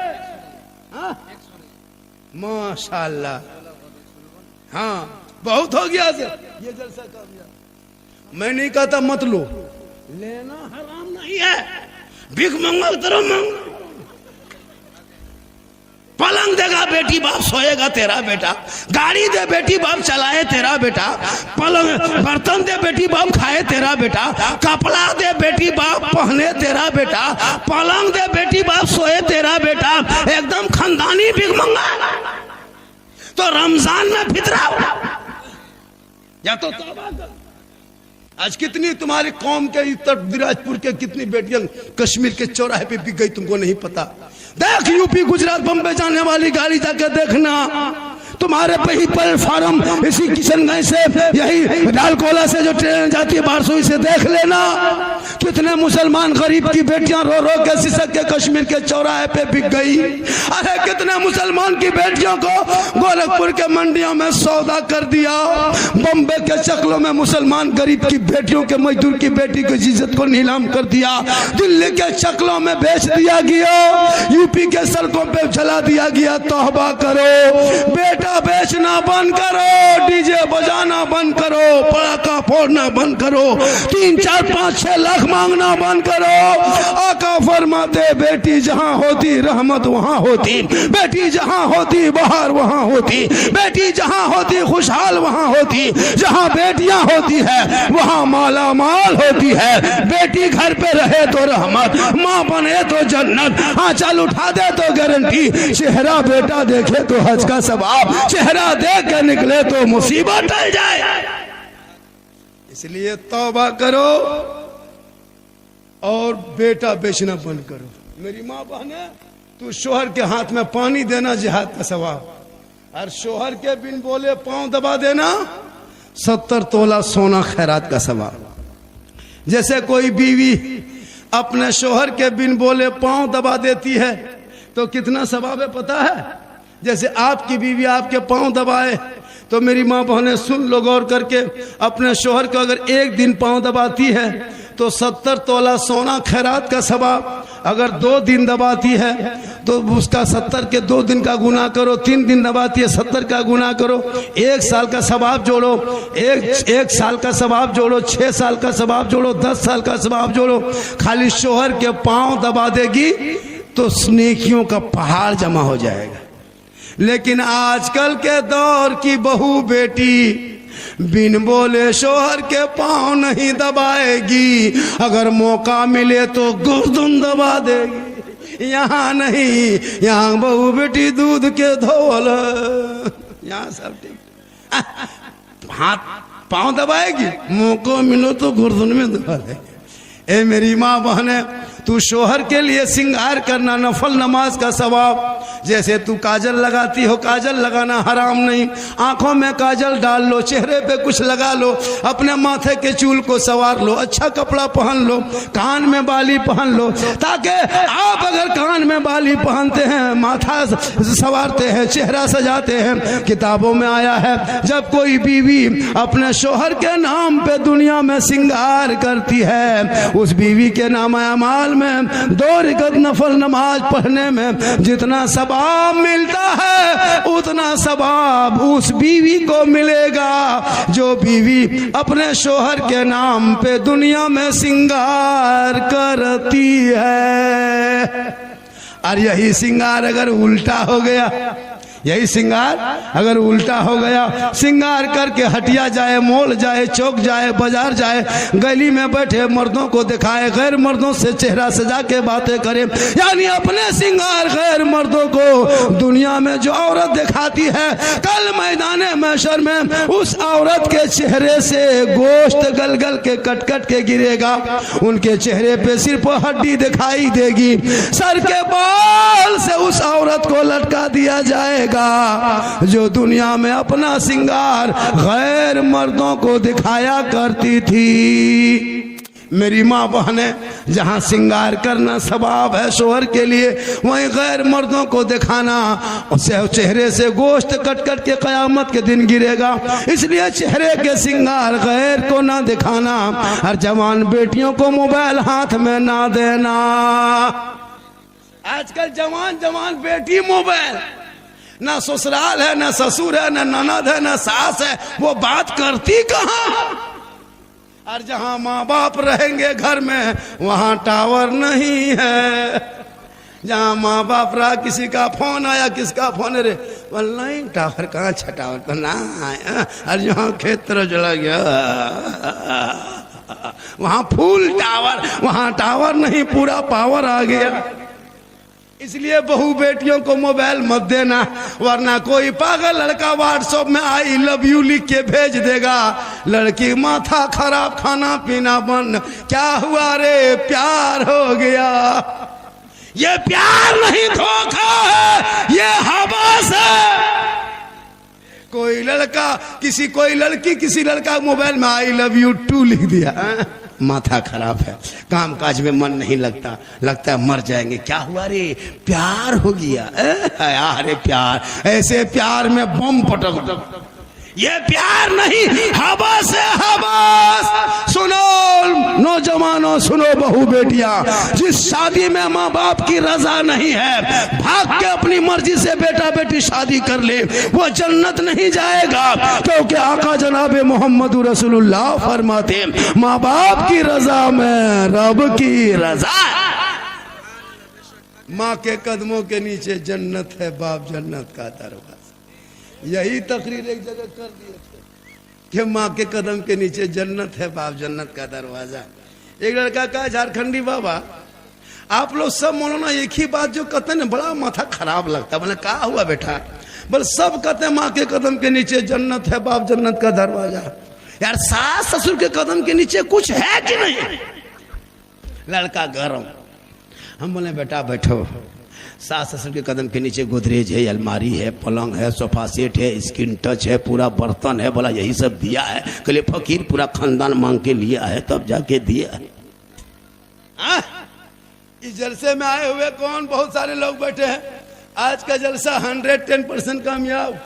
माशाल्लाह, हाँ बहुत हो गया सर, ये जलसा कामयाब। मैं नहीं कहता मत लो, लेना हराम नहीं है, भीख मांगो तरह मांगो। पलंग देगा बेटी बाप, सोएगा तेरा बेटा, गाड़ी दे बेटी बाप, चलाए तेरा बेटा, पलंग बर्तन दे बेटी बाप, खाए तेरा बेटा, कपड़ा दे बेटी बाप, पहने तेरा बेटा, पलंग दे बेटी बाप, सोए तेरा बेटा, एकदम खानदानी भीख मंगा। तो रमजान में फितरा या तो तौबा कर। आज कितनी तुम्हारी कौम के इतर दिनाजपुर के कितनी बेटियां कश्मीर के चौराहे पे बिक गई, तुमको नहीं पता। देख यूपी गुजरात बम्बे जाने वाली गाड़ी जाके देखना, तुम्हारे पे ही प्लेटफार्म इसी किशनगंज से, यही डालकोला से जो ट्रेन जाती है बारसोई से, देख लेना कितने मुसलमान गरीब की बेटियां रो रो के सिसक के कश्मीर के चौराहे पे बिक गई। अरे कितने मुसलमान की बेटियों को गोरखपुर के मंडियों में सौदा कर दिया। बम्बे के चकलों में मुसलमान गरीब की बेटियों के, मजदूर की बेटी की इज्जत को नीलाम कर दिया। दिल्ली के चकलों में बेच दिया गया, यूपी के सड़कों पे जला दिया गया। तौबा करो, बेटा बेचना बंद करो, डीजे बजाना बंद करो, पटाखा फोड़ना बंद करो, 3 4 5 6 लाख मांगना बंद करो। आका फरमाते बेटी जहां होती रहमत वहां होती, बेटी जहां होती बहार वहां होती, बेटी जहां होती खुशहाल वहां होती, जहां बेटियां होती है वहां माला माल होती है। बेटी घर पे रहे तो रहमत, माँ बने तो जन्नत, आंचल उठा दे तो गारंटी, चेहरा बेटा देखे तो हज का सवाब, चेहरा देख के निकले तो मुसीबत टल जाए। इसलिए तौबा करो और बेटा बेचना बंद करो। मेरी माँ बहने, तू शोहर के हाथ में पानी देना जिहाद का सवाब, और शोहर के बिन बोले पांव दबा देना 70 तोला सोना खैरात का सवाब। जैसे कोई बीवी अपने शोहर के बिन बोले पांव दबा देती है तो कितना सवाब है पता है? जैसे आपकी बीवी आपके पांव दबाए तो मेरी माँ बहनें सुन लो गौर करके, अपने शोहर को अगर एक दिन पांव दबाती है तो 70 तोला सोना खैरात का सवाब। अगर 2 दिन दबाती है तो उसका 70 के 2 दिन का गुना करो, 3 दिन दबाती है 70 का गुना करो, 1 साल का सवाब जोड़ो, एक साल का सवाब जोड़ो, 6 साल का सवाब जोड़ो, 10 साल का सवाब जोड़ो। खाली शोहर के पांव दबा देगी तो नेकियों का पहाड़ जमा हो जाएगा। लेकिन आजकल के दौर की बहू बेटी बिन बोले शोहर के पांव नहीं दबाएगी, अगर मौका मिले तो गर्दन दबा देगी। यहाँ नहीं, यहाँ बहू बेटी दूध के धोल, यहाँ सब ठीक, हाथ पांव दबाएगी, मौका मिलो तो गर्दन में दबा देगी। ए मेरी माँ बहने, तू शोहर के लिए सिंगार करना नफल नमाज का सवाब। जैसे तू काजल लगाती हो, काजल लगाना हराम नहीं, आंखों में काजल डाल लो, चेहरे पे कुछ लगा लो, अपने माथे के चूल को संवार लो, अच्छा कपड़ा पहन लो, कान में बाली पहन लो, ताकि आप अगर कान में बाली पहनते हैं, माथा संवारते हैं, चेहरा सजाते हैं, किताबों में आया है जब कोई बीवी अपने शोहर के नाम पे दुनिया में सिंगार करती है, उस बीवी के नाम अमाल में 2 रकात नफल नमाज पढ़ने में जितना सवाब मिलता है उतना सवाब उस बीवी को मिलेगा जो बीवी अपने शोहर के नाम पे दुनिया में सिंगार करती है। और यही सिंगार अगर उल्टा हो गया, यही श्रृंगार अगर उल्टा हो गया, श्रृंगार करके हटिया जाए, मॉल जाए, चौक जाए, बाजार जाए, गली में बैठे मर्दों को दिखाए, गैर मर्दों से चेहरा सजा के बातें करे, यानी अपने श्रृंगार गैर मर्दों को दुनिया में जो औरत दिखाती है, कल मैदाने महशर में उस औरत के चेहरे से गोश्त गल गल के कट कट के गिरेगा। उनके चेहरे पे सिर्फ हड्डी दिखाई देगी, सर के बाल से उस औरत को लटका दिया जाएगा जो दुनिया में अपना श्रृंगार गैर मर्दों को दिखाया करती थी। मेरी माँ बहने, जहाँ श्रृंगार करना सवाब है शोहर के लिए, वहीं गैर मर्दों को दिखाना, उसे चेहरे से गोश्त कट कट के कयामत के दिन गिरेगा। इसलिए चेहरे के श्रृंगार गैर को ना दिखाना, और जवान बेटियों को मोबाइल हाथ में ना देना। आजकल जवान जवान बेटी मोबाइल, ना ससुराल है, ना ससुर है, ना ननद है, ना सास है, वो बात करती कहाँ। और जहां माँ बाप रहेंगे घर में, वहां टावर नहीं है। जहां माँ बाप रहा, किसी का फोन आया, किसका फोन रे, बोल नहीं टावर कहाँ, अच्छा टावर तो ना आया। और जहां खेत तरफ चला गया, वहां फुल टावर, वहां टावर नहीं, पूरा पावर आ गया। इसलिए बहू बेटियों को मोबाइल मत देना, वरना कोई पागल लड़का व्हाट्सएप में आई लव यू लिख के भेज देगा, लड़की माथा खराब, खाना पीना बंद, क्या हुआ रे, प्यार हो गया। ये प्यार नहीं, धोखा है, ये हवस है। कोई लड़का किसी, कोई लड़की किसी लड़का मोबाइल में आई लव यू टू लिख दिया, माथा खराब है, काम काज में मन नहीं लगता, लगता है मर जाएंगे, क्या हुआ रे, प्यार हो गया। अरे प्यार, ऐसे प्यार में बम पटक, ये प्यार नहीं, हवस है, हवस। सुनो नौजवानों, सुनो बहू बेटियां, जिस शादी में माँ बाप की रजा नहीं है, भाग के अपनी मर्जी से बेटा बेटी शादी कर ले, वो जन्नत नहीं जाएगा। क्योंकि आका जनाब मोहम्मद रसूलुल्लाह फरमाते, माँ बाप की रजा में रब की रजा। माँ के कदमों के नीचे जन्नत है, बाप जन्नत का दरवाजा। यही तकरीर एक जगह कर दिए थे कि माँ के कदम के नीचे जन्नत है, बाप जन्नत का दरवाजा। एक लड़का कहा, झारखंडी बाबा आप लोग सब मौलाना एक ही बात जो कहते हैं, बड़ा माथा खराब लगता। बोले कहा हुआ बेटा, बोले सब कहते हैं माँ के कदम के नीचे जन्नत है, बाप जन्नत का दरवाजा। यार सास ससुर के कदम के नीचे कुछ है कि नहीं? लड़का गरम। हम बोले बेटा बैठो, सास ससुर के कदम के नीचे गोदरेज है, अलमारी है, पलंग है, सोफा सेट है, स्क्रीन टच है, पूरा बर्तन है। बोला यही सब दिया है? कहले फकीर पूरा खानदान मांग के लिया है तब जाके दिया है। इस जलसे में आए हुए कौन, बहुत सारे लोग बैठे हैं। आज का जलसा 110% कामयाब।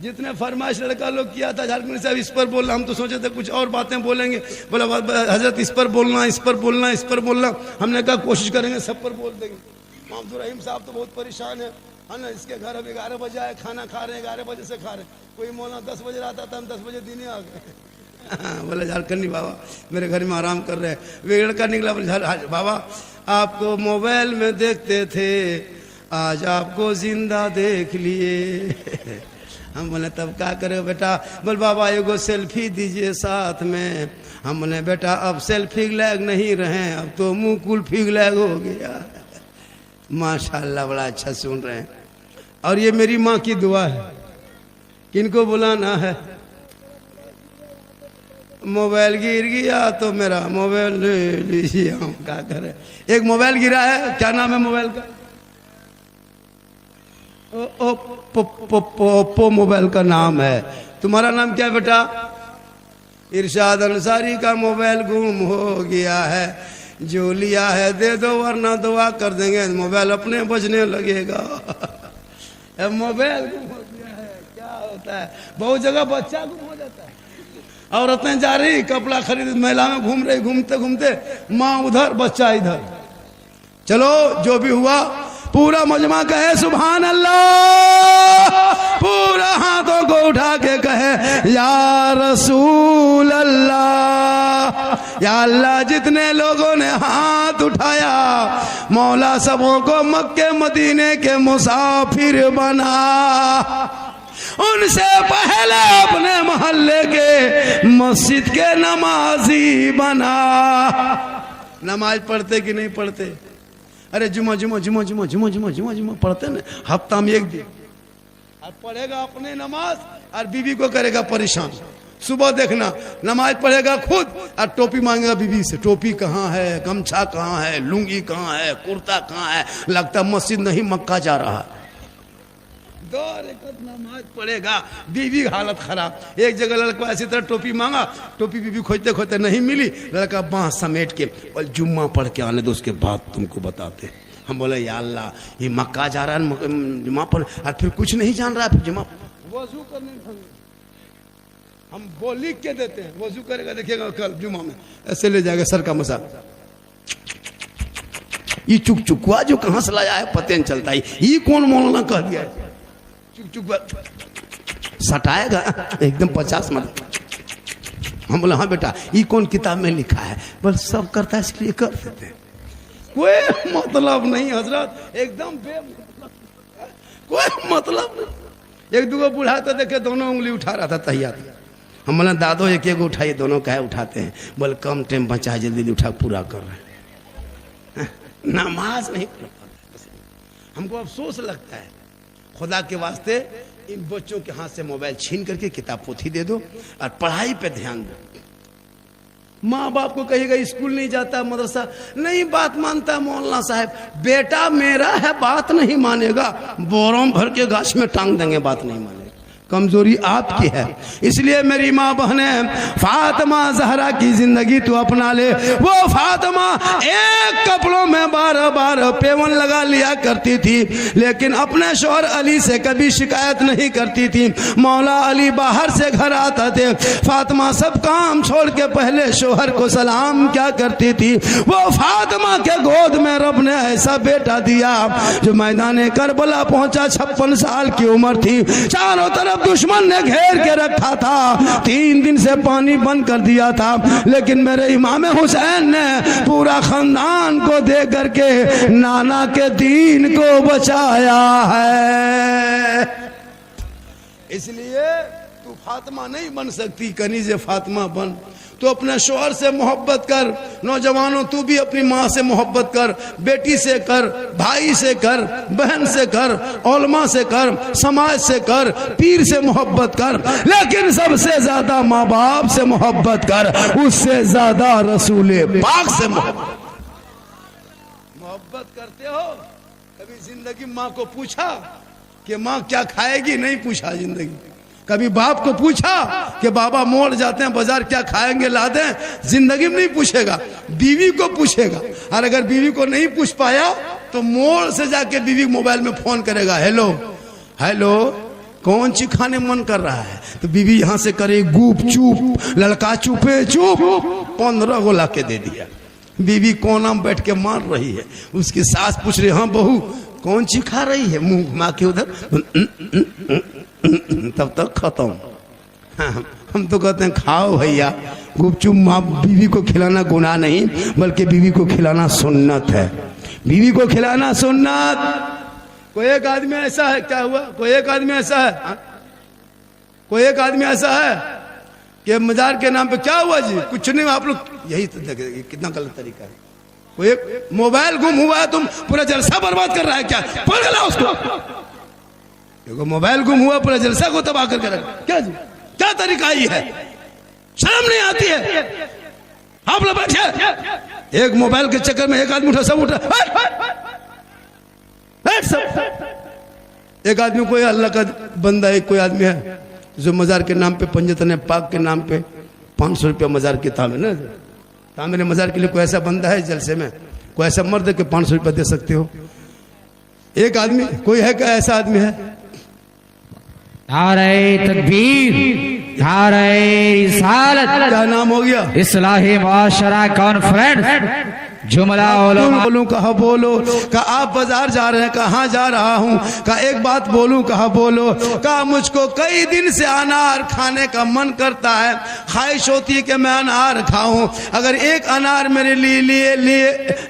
जितने फरमाइश लड़का लोग किया था, झारखंड साहब इस पर बोलना, हम तो सोचे थे कुछ और बातें बोलेंगे। बोला हजरत इस पर बोलना, इस पर बोलना, इस पर बोलना। हमने कहा कोशिश करेंगे सब पर बोल देंगे। मोहम्मद रहीम साहब तो बहुत परेशान है ना। इसके घर अब 11 बजे आए, खाना खा रहे हैं, 11 बजे से खा रहे। कोई मौलाना 10 बजे आता था, हम 10 बजे दिन आ गए। बोले झारखंडी बाबा मेरे घर में आराम कर रहे हैं। वे लड़का निकला, बोले बाबा आपको मोबाइल में देखते थे, आज आपको जिंदा देख लिए। हम बोले तब क्या करे बेटा? बोल बाबा एगो सेल्फी दीजिए साथ में। हम बोले बेटा अब सेल्फी लैग नहीं रहे, अब तो मुंह कुल्फी लैग हो गया। माशाल्लाह बड़ा अच्छा सुन रहे हैं। और ये मेरी माँ की दुआ है। किनको बुलाना है? मोबाइल गिर गया तो मेरा मोबाइल ले लीजिए। हम क्या करें? एक मोबाइल गिरा है, क्या नाम है मोबाइल का? ओप्पो मोबाइल का नाम है। तुम्हारा नाम क्या है बेटा? इरशाद अंसारी का मोबाइल गुम हो गया है। जो लिया है दे दो वरना दुआ कर देंगे, मोबाइल अपने बजने लगेगा। मोबाइल गुम हो गया है, क्या होता है? बहुत जगह बच्चा गुम हो जाता है। औरतें जा रही कपड़ा खरीद, मेला में घूम रही, घूमते घूमते माँ उधर बच्चा इधर। चलो जो भी हुआ, पूरा मजमा कहे सुभान अल्लाह, पूरा हाथों को उठा के कहे या रसूल अल्लाह। या अल्लाह, जितने लोगों ने हाथ उठाया मौला सबों को मक्के मदीने के मुसाफिर बना, उनसे पहले अपने मोहल्ले के मस्जिद के नमाजी बना। नमाज पढ़ते कि नहीं पढ़ते? अरे जुमा जुमा जुमा जुमा जुमा जुमा जुमा जुमा पढ़ते ना, हफ्ता में एक दिन। और पढ़ेगा अपने नमाज और बीवी को करेगा परेशान। सुबह देखना नमाज पढ़ेगा खुद और टोपी मांगेगा बीवी से, टोपी कहाँ है, गमछा कहाँ है, लुंगी कहाँ है, कुर्ता कहाँ है। लगता मस्जिद नहीं मक्का जा रहा। दो रकात नमाज पढ़ेगा, बीवी हालत खराब। एक जगह लड़का ऐसी तरह टोपी मांगा, टोपी बीवी खोजते खोजते नहीं मिली, लड़का बांह समेट के और जुम्मा पढ़ के आने दो, उसके बाद तुमको बताते। हम बोले या अल्लाह, ये मक्का जा रहा है जुम्मा पढ़ और फिर कुछ नहीं जान रहा है, फिर जुम्मा वजू करने हम वो लिख के देते हैं, वजू करेगा देखिएगा कल जुम्मा में ऐसे ले जाएगा सर का मसा। ये चुक चुकवा जो कहां से लाया है पता नहीं चलता है, ये कौन मौलाना कह दिया है। चुक चुक सटाएगा एकदम 50 मत। हम बोले हाँ बेटा, ये कौन किताब में लिखा है? बस सब करता है इसलिए कर देते हैं, कोई मतलब नहीं हजरत, एकदम बेमतलब, कोई मतलब नहीं। एक दूगो बूढ़ा तो देखे दोनों उंगली उठा रहा था तैयार। हम बोले दादो एक एक उठाइए, दोनों कहे उठाते हैं। बोले कम टाइम बचा, जल्दी उठा पूरा कर रहे हैं। नमाज नहीं पढ़ पाते, हमको अफसोस लगता है। खुदा के वास्ते इन बच्चों के हाथ से मोबाइल छीन करके किताब पोथी दे दो और पढ़ाई पे ध्यान दो। माँ बाप को कहिएगा स्कूल नहीं जाता, मदरसा नहीं, बात मानता मौलाना साहब, बेटा मेरा है बात नहीं मानेगा, बोरों भर के गाछ में टांग देंगे, बात नहीं मानेगा। कमजोरी आपकी है, इसलिए मेरी माँ बहने, फातिमा जहरा की जिंदगी तू अपना ले। वो फातिमा एक कपड़ों में बार बार पेवन लगा लिया करती थी, लेकिन अपने शौहर अली से कभी शिकायत नहीं करती थी। मौला अली बाहर से घर आता थे, फातिमा सब काम छोड़ के पहले शौहर को सलाम क्या करती थी। वो फातिमा के गोद में रब ने ऐसा बेटा दिया जो मैदान करबला पहुंचा, 56 साल की उम्र थी, चारों तरफ दुश्मन ने घेर के रखा था, 3 दिन से पानी बंद कर दिया था, लेकिन मेरे इमाम हुसैन ने पूरा खानदान को दे करके नाना के दीन को बचाया है। इसलिए तू फातिमा नहीं बन सकती, कनीज़े फातिमा बन। तो अपने शौहर से मोहब्बत कर, नौजवानों तू भी अपनी माँ से मोहब्बत कर, बेटी से कर, भाई से कर, बहन से कर, उलमा से कर, समाज से कर, पीर से मोहब्बत कर, लेकिन सबसे ज्यादा माँ बाप से मोहब्बत कर, उससे ज्यादा रसूल पाक से मोहब्बत करते हो। कभी जिंदगी माँ को पूछा कि माँ क्या खाएगी? नहीं पूछा जिंदगी। कभी बाप को पूछा कि बाबा मोड़ जाते हैं बाजार क्या खाएंगे ला दें? जिंदगी में नहीं पूछेगा, बीवी को पूछेगा। और अगर बीवी को नहीं पूछ पाया तो मोड़ से जाके बीवी मोबाइल में फोन करेगा, हेलो हेलो कौन सी खाने मन कर रहा है? तो बीवी यहां से करे गुप चुप, लड़का चुपे चुप, 15 गो ला के दे दिया। बीवी कोना में बैठ के मार रही है, उसकी सास पूछ रही हाँ बहू कौन सी खा रही है? मुंह घुमा के उधर, तब तक खत्म। हम तो कहते हैं खाओ भैया गुपचुप। माँ बीवी को खिलाना गुनाह नहीं, बल्कि बीवी को खिलाना सुन्नत है, बीवी को खिलाना सुन्नत। कोई एक आदमी ऐसा है, क्या हुआ? कोई एक आदमी ऐसा है, कोई एक आदमी ऐसा है कि मजार के नाम पे क्या हुआ जी? कुछ नहीं, आप लोग यही तो देखें कितना गलत तरीका है। कोई एक मोबाइल गुम हुआ है, तुम पूरा जलसा बर्बाद कर रहा है क्या? पकड़ ला उसको। देखो मोबाइल गुम हुआ, पूरा जलसा को तबाह करके रखा। क्या जी, क्या तरीका ही है? शर्म नहीं आती है? आप लोग बैठे एक मोबाइल के चक्कर में एक आदमी उठा, सब उठा, एक आदमी कोई अल्लाह का बंदा, एक कोई आदमी है जो मजार के नाम पे, पंजतन पाक के नाम पे 500 रुपया मजार की तामीर ना, तामीर मजार के लिए कोई ऐसा बंदा है जलसे में, कोई ऐसा मर्द के 500 रुपया दे सकते हो? एक आदमी कोई है क्या? ऐसा आदमी है? नारे तकबीर, नारे रिसालत। क्या नाम हो गया? इस्लाही मुआशरा कॉन्फ्रेंस जुमला बोलूं कहा बोलो, कहा आप बाजार जा रहे हैं, कहाँ जा रहा हूँ, कहा एक बात बोलूं, कहा बोलो, कहा मुझको कई दिन से अनार खाने का मन करता है, ख्वाहिश होती है कि मैं अनार खाऊं, अगर एक अनार मेरे लिए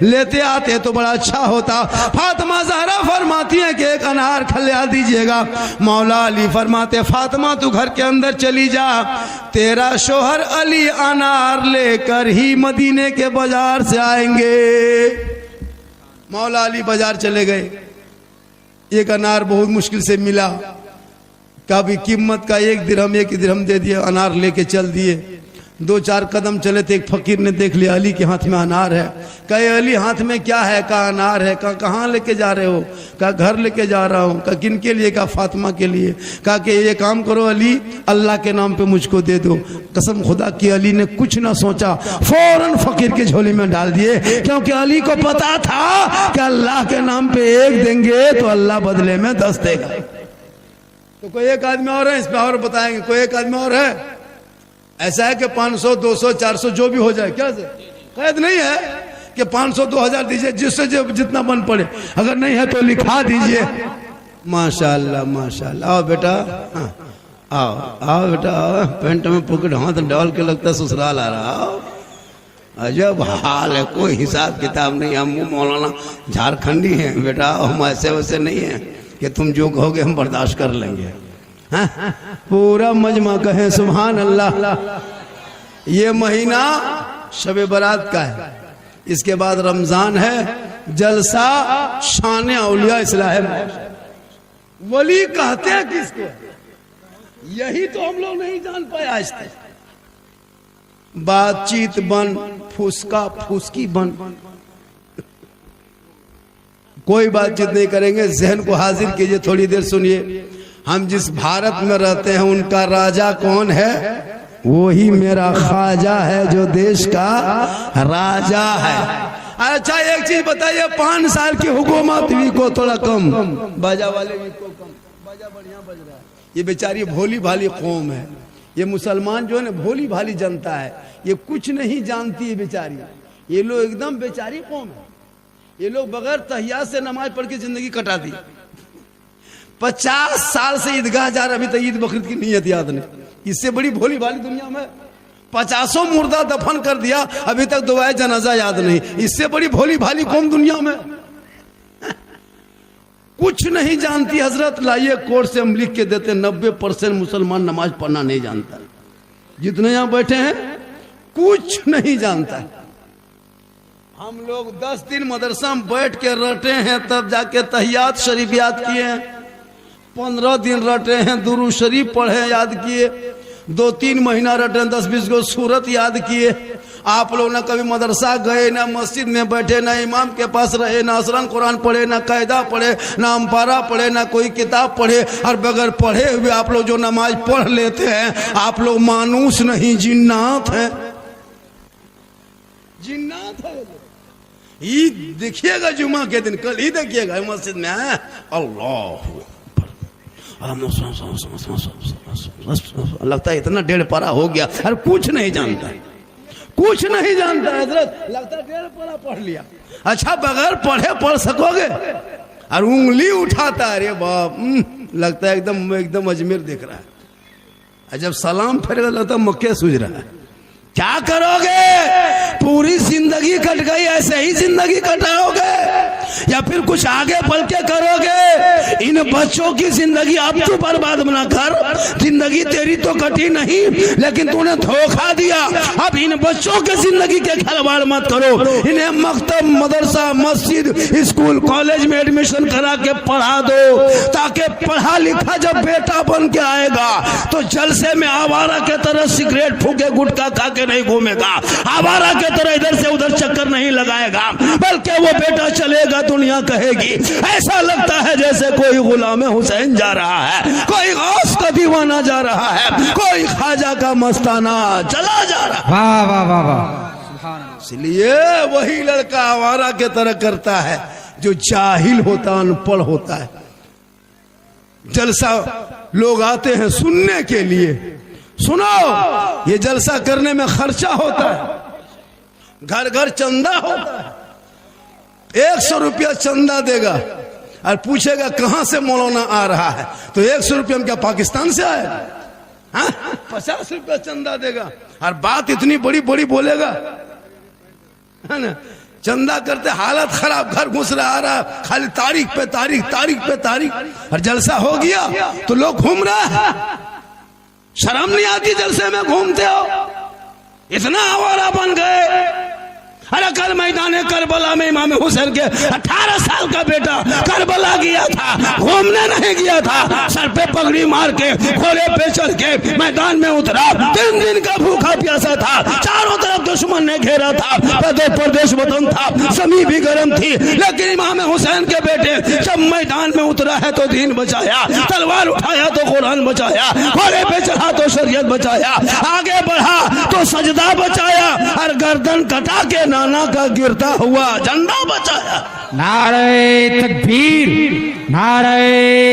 लेते आते तो बड़ा अच्छा होता। फातिमा ज़हरा फरमाती है कि एक अनार खिला दीजिएगा। मौला अली फरमाते फातिमा तू घर के अंदर चली जा, तेरा शोहर अली अनार लेकर ही मदीने के बाजार से आएंगे। मौला अली बाजार चले गए, एक अनार बहुत मुश्किल से मिला, कभी कीमत का एक दिरहम दे दिया, अनार लेके चल दिए। 2-4 कदम चले थे, एक फकीर ने देख लिया अली के हाथ में अनार है। कहे अली हाथ में क्या है? कहा अनार है। कहा कहाँ लेके जा रहे हो? कहा घर लेके जा रहा हूँ। कहा किन के लिए? कहा फातिमा के लिए। कहा कि ये काम करो अली, अल्लाह के नाम पे मुझको दे दो। कसम खुदा की अली ने कुछ ना सोचा, फौरन फकीर के झोली में डाल दिए, क्योंकि अली को पता था कि अल्लाह के नाम पे एक देंगे तो अल्लाह बदले में 10 देगा। तो कोई एक आदमी और है, इस पे और बताएंगे, कोई एक आदमी और है। ऐसा है कि 500, 200, 400 जो भी हो जाए, क्या कैद नहीं है कि 500, 2000 दीजिए, जिससे जितना बन पड़े, अगर नहीं है तो लिखा दीजिए। माशाल्लाह माशाल्लाह। आओ बेटा, आओ बेटा, आओ। पेंट में पॉकेट हाथ डाल के लगता ससुराल आ रहा। आओ, अजब हाल है, कोई हिसाब किताब नहीं। हम मौलाना झारखंडी हैं बेटा, हम ऐसे वैसे नहीं हैं कि तुम जो कहोगे हम बर्दाश्त कर लेंगे। हाँ? पूरा मजमा कहे सुभान अल्लाह। ये महीना शब बारात का है, इसके बाद रमजान है, जलसा शान औलिया इस्लाह वली कहते हैं किसको, यही तो हम लोग नहीं जान पाए आज तक। बातचीत बन, फुसका फुसकी बन, कोई बातचीत नहीं करेंगे। जहन को हाजिर कीजिए, थोड़ी देर सुनिए। हम जिस भारत में रहते हैं उनका राजा कौन है? वही मेरा ख्वाजा है जो देश का राजा है। अच्छा एक चीज बताइए, 5 साल की हुकूमत भी को थोड़ा कम, बाजा वाले भी को कम, बाजा बढ़िया बज रहा है। ये बेचारी भोली भाली कौम है, ये मुसलमान जो है ना भोली भाली जनता है, ये कुछ नहीं जानती है बेचारी। ये लोग एकदम बेचारी कौम है, ये लोग बगैर तहियात से नमाज पढ़ के जिंदगी कटा दी। 50 साल से ईदगाह जा रहा, अभी तक ईद बकरीद की नियत याद नहीं। इससे बड़ी भोली भाली दुनिया में 50 मुर्दा दफन कर दिया, अभी तक दुआए जनाजा याद नहीं। इससे बड़ी भोली भाली कौम दुनिया में कुछ नहीं जानती। हजरत लाइए कोर्ट से हम लिख के देते, 90% मुसलमान नमाज पढ़ना नहीं जानता। जितने यहां बैठे हैं कुछ नहीं जानता। हम लोग 10 दिन मदरसा में बैठ के रटे हैं, तब जाके तहियात शरीफ याद किए हैं। 15 दिन रटे हैं, दुरूद शरीफ पढ़े याद किए। 2-3 महीना रटे, 10-20 गो सूरत याद किए। आप लोग ना कभी मदरसा गए, ना मस्जिद में बैठे, ना इमाम के पास रहे, ना असरन कुरान पढ़े, ना कायदा पढ़े, ना अम्पारा पढ़े, ना कोई किताब पढ़े। और बगैर पढ़े हुए आप लोग जो नमाज पढ़ लेते हैं, आप लोग मानूस नहीं जिन्नात हैं, जिन्नात है। ईद देखिएगा जुमा के दिन, कल ही देखिएगा मस्जिद में, अल्लाह लगता है इतना 1.5 पारा हो गया, अरे कुछ नहीं जानता, कुछ नहीं जानता हजरत, लगता है 1.5 पारा पढ़ लिया। अच्छा बगैर पढ़े पढ़ सकोगे? और उंगली उठाता, अरे बाप, लगता है एकदम अजमेर देख रहा है। जब सलाम फेरेगा लगता है मक्के सूझ रहा है। क्या करोगे? पूरी जिंदगी कट गई, ऐसे ही जिंदगी कटाओगे या फिर कुछ आगे बढ़ के करोगे? इन बच्चों की जिंदगी अब तू बर्बाद ना कर। जिंदगी तेरी तो कटी नहीं, लेकिन तूने धोखा दिया। अब इन बच्चों के जिंदगी के खिलवाड़ मत करो। इन्हें मकतब, मदरसा, मस्जिद, स्कूल, कॉलेज में एडमिशन करा के पढ़ा दो, ताकि पढ़ा लिखा जब बेटा बन के आएगा तो जलसे में आवारा के तरह सिगरेट फूके, गुटखा खा के नहीं घूमेगा, आवारा के तरह इधर से उधर चक्कर नहीं लगाएगा, बल्कि वो बेटा चलेगा, दुनिया कहेगी ऐसा लगता है जैसे कोई गुलाम हुसैन जा रहा है, कोई गौस का दीवाना जा रहा है, कोई ख्वाजा का मस्ताना चला जा रहा है। वाह वाह वाह वाह। इसलिए वही लड़का आवारा के तरह करता है जो जाहिल होता, अनपढ़ होता है। जलसा लोग आते हैं सुनने के लिए, सुनो, ये जलसा करने में खर्चा होता है, घर घर चंदा होता है, 100 रुपया चंदा देगा और पूछेगा कहां से मौलाना आ रहा है, तो 100 रुपया में क्या पाकिस्तान से आएगा? 50 रुपया चंदा देगा और बात इतनी बड़ी बड़ी बोलेगा, है ना। चंदा करते हालत खराब, घर घुस रहा आ रहा, खाली तारीख पे तारीख, तारीख पे तारीख, और जलसा हो गया तो लोग घूम रहे हैं। शर्म नहीं आती जलसे में घूमते हो? इतना आवारा बन गए। अरे कल मैदान करबला में इमाम हुसैन के 18 साल का बेटा करबला गया था, घूमने नहीं गया था, सर पे पगड़ी मार के घोड़े पे चढ़ के मैदान में उतरा। 3 दिन का भूखा प्यासा था, चारों तरफ दुश्मन ने घेरा था, प्रदेश वतन था, जमी भी गर्म थी, लेकिन इमाम हुसैन के बेटे जब मैदान में उतरा है तो दीन बचाया, तलवार उठाया तो कुरान बचाया, घोड़े पे चढ़ा तो शरीयत बचाया, आगे बढ़ा तो सजदा बचाया, और गर्दन कटा के नाना का गिरता हुआ झंडा बचाया। नारे तकबीर, नारे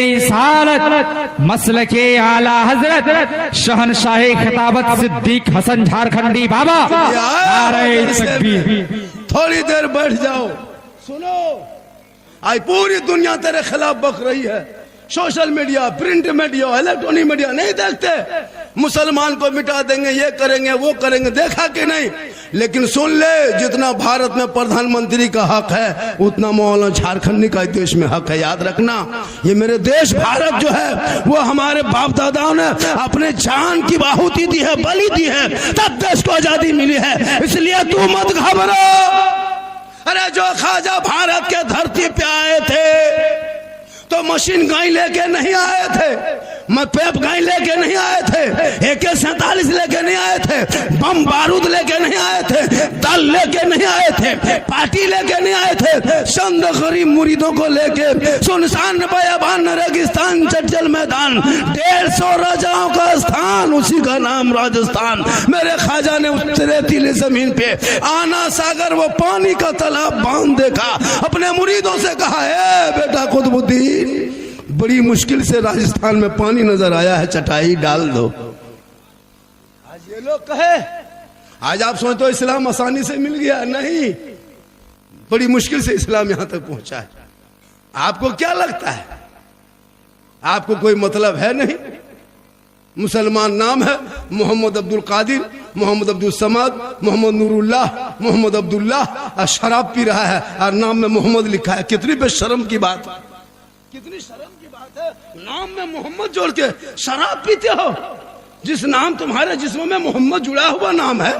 रिसालत, मसलके आला हजरत शहनशाह खिताबत सिद्दीक हसन झारखंडी बाबा। नारे तकबीर। थोड़ी देर बैठ जाओ, सुनो। आज पूरी दुनिया तेरे खिलाफ बक रही है, social media, print media, electronic media. नहीं देखते मुसलमान को मिटा देंगे, ये करेंगे वो करेंगे, देखा कि नहीं? लेकिन सुन ले, जितना भारत में प्रधानमंत्री का हक है उतना मौलाना झारखंडी का देश में हक है। याद रखना, ये मेरे देश भारत जो है वो हमारे बाप दादाओं ने अपने जान की आहुति दी है, बलि दी है, तब देश को आजादी मिली है। इसलिए तू मत घबरा। अरे जो ख्वाजा भारत के धरती पे आए थे तो मशीन गन लेके नहीं आए थे, पेप गन लेके नहीं आए थे, AK-47 लेके नहीं आए थे, बम बारूद लेके नहीं आए थे, दल लेके नहीं आए थे, पार्टी लेके नहीं आए थे, चंद गरीब मुरीदों को लेके सुनसान बयाबान रेगिस्तान चंचल मैदान, 150 राजाओं का स्थान, उसी का नाम राजस्थान। मेरे ख्वाजा ने उस रेतीली जमीन पे आना सागर वो पानी का तालाब बांध देखा, अपने मुरीदों से कहा, है बेटा कुतुबुद्दीन, बड़ी मुश्किल से राजस्थान में पानी नजर आया है, चटाई डाल दो। आज ये लोग कहे, आज आप सोचते हो इस्लाम आसानी से मिल गया, नहीं, बड़ी मुश्किल से इस्लाम यहां तक पहुंचा है। आपको क्या लगता है? आपको कोई मतलब है नहीं? मुसलमान नाम है मोहम्मद अब्दुल कादिर, मोहम्मद अब्दुल समद, मोहम्मद नूरुल्लाह, मोहम्मद अब्दुल्लाह, शराब पी रहा है और नाम में मोहम्मद लिखा है। कितनी बेशर्म की बात, कितनी शर्म की बात है, नाम में मोहम्मद जोड़ के शराब पीते हो। जिस नाम तुम्हारे जिस्म में मोहम्मद जुड़ा हुआ नाम है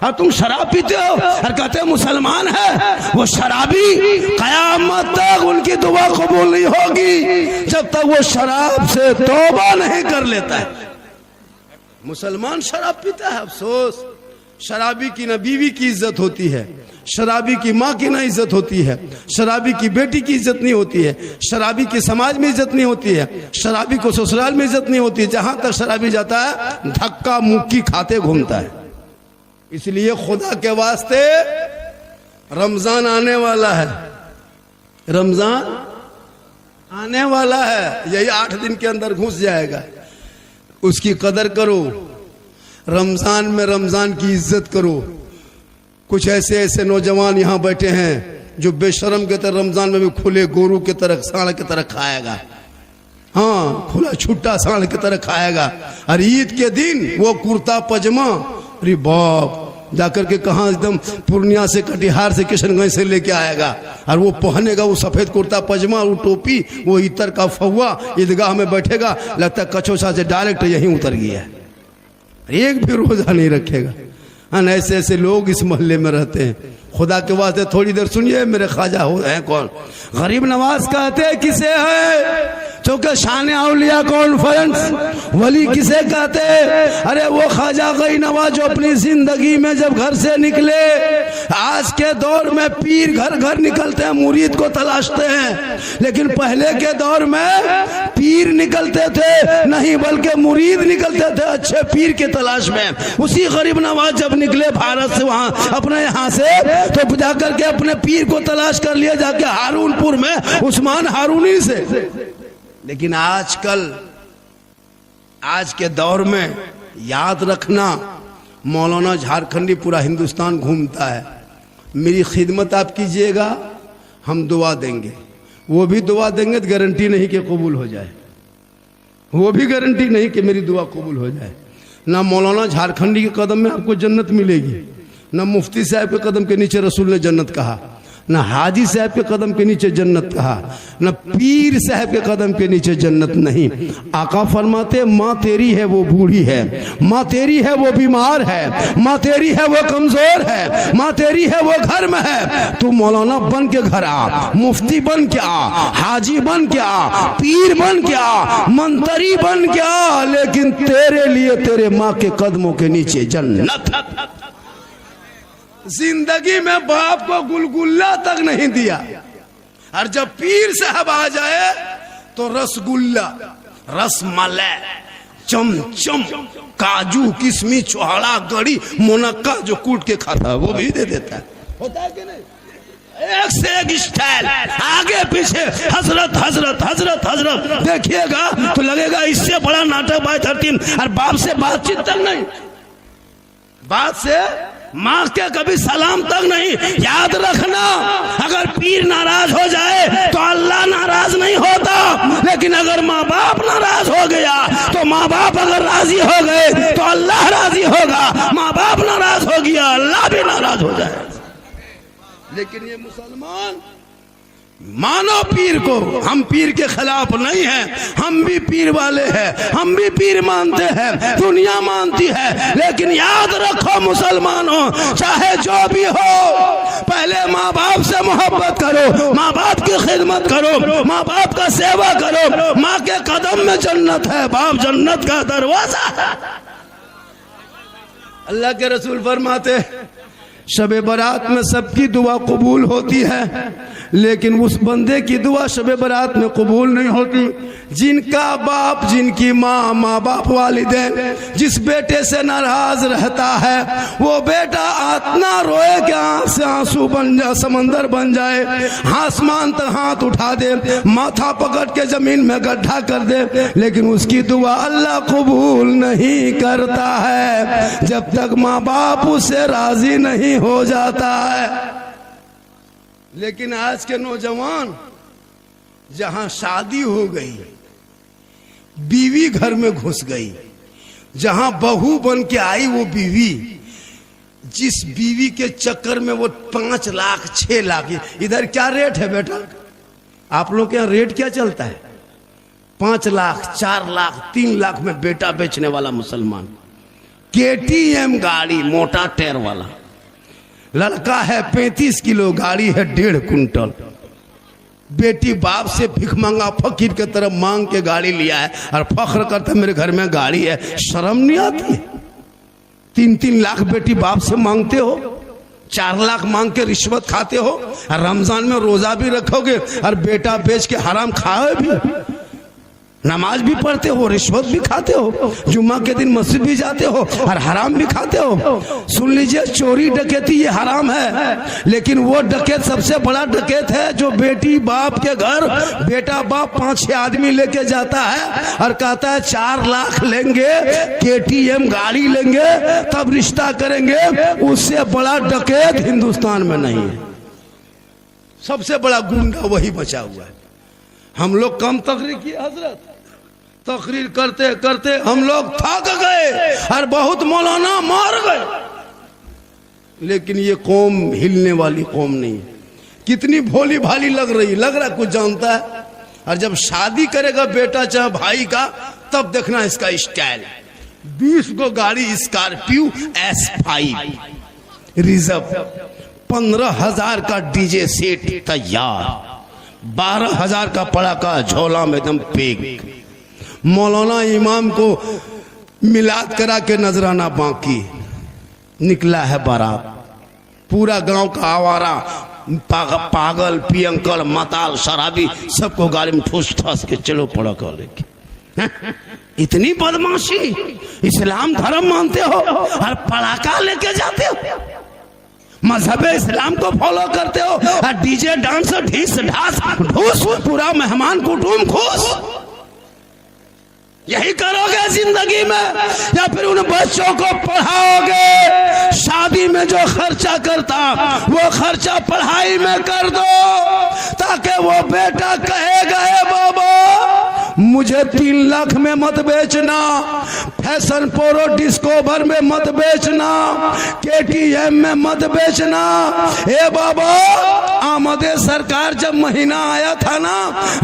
और तुम शराब पीते हो और कहते मुसलमान है। वो शराबी कयामत तक उनकी दुआ कबूल नहीं होगी जब तक वो शराब से तौबा नहीं कर लेता है। मुसलमान शराब पीता है, अफसोस। शराबी की ना बीवी की इज्जत होती है, शराबी की माँ की ना इज्जत होती है, शराबी की बेटी की इज्जत नहीं होती है, शराबी की समाज में इज्जत नहीं होती है, शराबी को ससुराल में इज्जत नहीं होती है। जहां तक शराबी जाता है धक्का मुक्की खाते घूमता है। इसलिए खुदा के वास्ते रमजान आने वाला है, रमजान आने वाला है, यही 8 दिन के अंदर घुस जाएगा। उसकी कदर करो, रमजान में रमजान की इज्जत करो। कुछ ऐसे ऐसे नौजवान यहाँ बैठे हैं जो बेशरम के तरह रमजान में भी खुले गोरू के तरह सांड की तरह खाएगा, हाँ खुला छुट्टा सांड की तरह खाएगा। और ईद के दिन वो कुर्ता पजामा, अरे बाप, जाकर के कहा एकदम पूर्णिया से कटिहार से किशनगंज से लेके आएगा और वो पहनेगा वो सफेद कुर्ता पजामा, वो टोपी, वो इतर का फौवा, ईदगाह में बैठेगा, लगता है कचौसा से डायरेक्ट यहीं उतर गया, एक भी रोजा नहीं रखेगा। हाँ, ऐसे ऐसे लोग इस मोहल्ले में रहते हैं। खुदा के वास्ते थोड़ी देर सुनिए, मेरे ख्वाजा हो हैं कौन? गरीब नवाज कहते किसे है? चूंकि शान औलिया कॉन्फ्रेंस वली किसे कहते? अरे वो ख्वाजा गई नवाज जो अपनी जिंदगी में जब घर से निकले, आज के दौर में पीर घर घर निकलते हैं, मुरीद को तलाशते हैं, लेकिन पहले के दौर में पीर निकलते थे नहीं बल्कि मुरीद निकलते थे अच्छे पीर के तलाश में। उसी गरीब नवाज जब निकले भारत से, वहां अपने यहाँ से, तो जाकर के अपने पीर को तलाश कर लिया जाके हारूनपुर में उस्मान हारूनी से। लेकिन आजकल आज के दौर में याद रखना, मौलाना झारखंडी पूरा हिंदुस्तान घूमता है। मेरी खिदमत आप कीजिएगा, हम दुआ देंगे, वो भी दुआ देंगे तो गारंटी नहीं कि कबूल हो जाए, वो भी गारंटी नहीं कि मेरी दुआ कबूल हो जाए। ना मौलाना झारखंडी के कदम में आपको जन्नत मिलेगी, ना मुफ्ती साहब के कदम के नीचे रसूल ने जन्नत कहा, ना हाजी साहब के कदम के नीचे जन्नत कहा, ना पीर साहब के कदम के नीचे जन्नत नहीं। आका फरमाते माँ तेरी है वो बूढ़ी है, माँ तेरी है वो बीमार है, माँ तेरी है वो कमजोर है, माँ तेरी है वो घर में है। तू मौलाना बन के घर आ, मुफ्ती बन के आ, हाजी बन के आ, पीर बन के आ, मंत्री बन के आ, लेकिन तेरे लिए तेरे माँ के कदमों के नीचे जन्नत। जिंदगी में बाप को गुलगुल्ला तक नहीं दिया, और जब पीर साहब आ जाए तो रसगुल्ला, रसमलाई, चमचम, काजू, किशमिश, चौहाड़ा, गड़ी, मुनक्का जो कूट के खाता है वो भी दे देता है। होता है कि नहीं? एक से एक स्टाइल, आगे पीछे हजरत हजरत हजरत हजरत। देखिएगा तो लगेगा इससे बड़ा नाटक बाय 13। और बाप से बातचीत तक नहीं, बात से माँ के कभी सलाम तक नहीं। याद रखना, अगर पीर नाराज हो जाए तो अल्लाह नाराज नहीं होता, लेकिन अगर माँ बाप नाराज हो गया तो माँ बाप अगर राजी हो गए तो अल्लाह राजी होगा। माँ बाप नाराज हो गया अल्लाह भी नाराज हो जाए। लेकिन ये मुसलमान मानो पीर को, हम पीर के खिलाफ नहीं हैं, हम भी पीर वाले हैं, हम भी पीर मानते हैं, दुनिया मानती है। लेकिन याद रखो मुसलमानों, चाहे जो भी हो, पहले माँ बाप से मोहब्बत करो, माँ बाप की खिदमत करो, माँ बाप का सेवा करो। माँ के कदम में जन्नत है, बाप जन्नत का दरवाजा है। अल्लाह के रसूल फरमाते शबे बारात में सबकी दुआ कबूल होती है, लेकिन उस बंदे की दुआ शबे बारात में कबूल नहीं होती जिनका बाप, जिनकी माँ, माँ बाप वालिदैन जिस बेटे से नाराज रहता है, वो बेटा इतना रोए कि आंख से आंसू बन जाए, समंदर बन जाए, आसमान तक हाथ उठा दे, माथा पकड़ के जमीन में गड्ढा कर दे, लेकिन उसकी दुआ अल्लाह कबूल नहीं करता है जब तक माँ बाप उससे राजी नहीं हो जाता है। लेकिन आज के नौजवान, जहां शादी हो गई, बीवी घर में घुस गई, जहां बहू बन के आई वो बीवी, जिस बीवी के चक्कर में वो 5 लाख 6 लाख, इधर क्या रेट है बेटा? आप लोग के यहाँ रेट क्या चलता है? 5 लाख 4 लाख 3 लाख में बेटा बेचने वाला मुसलमान। KTM गाड़ी, मोटा टायर वाला, लड़का है 35 किलो, गाड़ी है 1.5 कुंटल। बेटी बाप से भिख मांगा फकीर के तरफ मांग के गाड़ी लिया है और फख्र करता मेरे घर में गाड़ी है। शर्म नहीं आती? 3-3 लाख बेटी बाप से मांगते हो, 4 लाख मांग के रिश्वत खाते हो, और रमजान में रोजा भी रखोगे और बेटा बेच के हराम खाओ भी, नमाज भी पढ़ते हो, रिश्वत भी खाते हो, जुम्मा के दिन मस्जिद भी जाते हो और हराम भी खाते हो। सुन लीजिए, चोरी डकैती ये हराम है, लेकिन वो डकैत सबसे बड़ा डकैत है जो बेटी बाप के घर, बेटा बाप 5-6 आदमी लेके जाता है और कहता है 4 लाख लेंगे, KTM गाड़ी लेंगे, तब रिश्ता करेंगे। उससे बड़ा डकैत हिंदुस्तान में नहीं है। सबसे बड़ा गुंडा वही बचा हुआ है। हम लोग कम तकरीर किए हजरत, तकरीर करते करते हम लोग थक गए और बहुत मौलाना मार गए। लेकिन ये कौम हिलने वाली कौम नहीं है। कितनी भोली भाली लग रहा कुछ जानता है, और जब शादी करेगा बेटा चाहे भाई का, तब देखना इसका स्टाइल। 20 को गाड़ी स्कॉर्पियो S5 रिजर्व, 15,000 का डीजे सेट तैयार, 12,000 का पड़ाका झोला में एकदम पेक। मौलाना इमाम को मिलाद करा के नजराना बाकी, निकला है बारात। पूरा गांव का आवारा, पागल, पियंकल, माताल, शराबी, सबको गाड़ी में ठूस ठास के चलो पड़ाका लेके। इतनी बदमाशी! इस्लाम धर्म मानते हो और पड़ाका लेके जाते हो, मजहब इस्लाम को फॉलो करते हो और डीजे डांस ढीस ढास ढूस, पूरा मेहमान कुटुंब खुश। यही करोगे जिंदगी में, या फिर उन बच्चों को पढ़ाओगे? शादी में जो खर्चा करता वो खर्चा पढ़ाई में कर दो, ताकि वो बेटा कहेगा ए बाबा मुझे 3 लाख में मत बेचना, फैशन प्रो डिस्कवर में मत बेचना, KTM में मत बेचना। ए बाबा आमदे सरकार जब महीना आया था ना,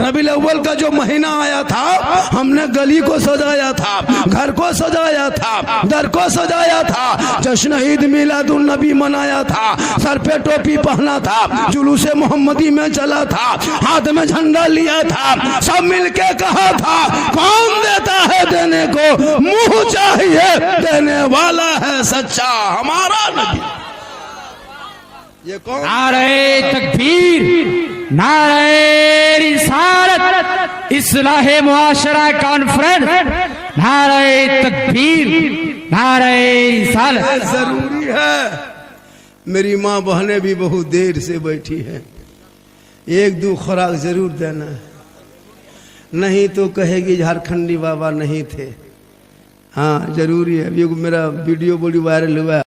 रबीउल अव्वल का जो महीना आया था, हमने गली को सजाया था, घर को सजाया था, दर को सजाया था, जश्न ईद मिलादुन नबी मनाया था, सर पे टोपी पहना था, जुलूसे मोहम्मदी में चला था, हाथ में झंडा लिया था, सब मिलके कहा था कौन देता है देने को, मुंह चाहिए देने वाला है सच्चा हमारा नबी। ये कौन? नारे तकबीर, नारे रिसालत, इस्लाहे मुआशरा कॉन्फ्रेंस, नारे तकबीर, नारे रिसालत। जरूरी है। मेरी माँ बहनें भी बहुत देर से बैठी हैं, 1-2 खुराक जरूर देना, नहीं तो कहेगी झारखंडी बाबा नहीं थे। हाँ जरूरी है। अभी मेरा वीडियो बड़ी वायरल हुआ है।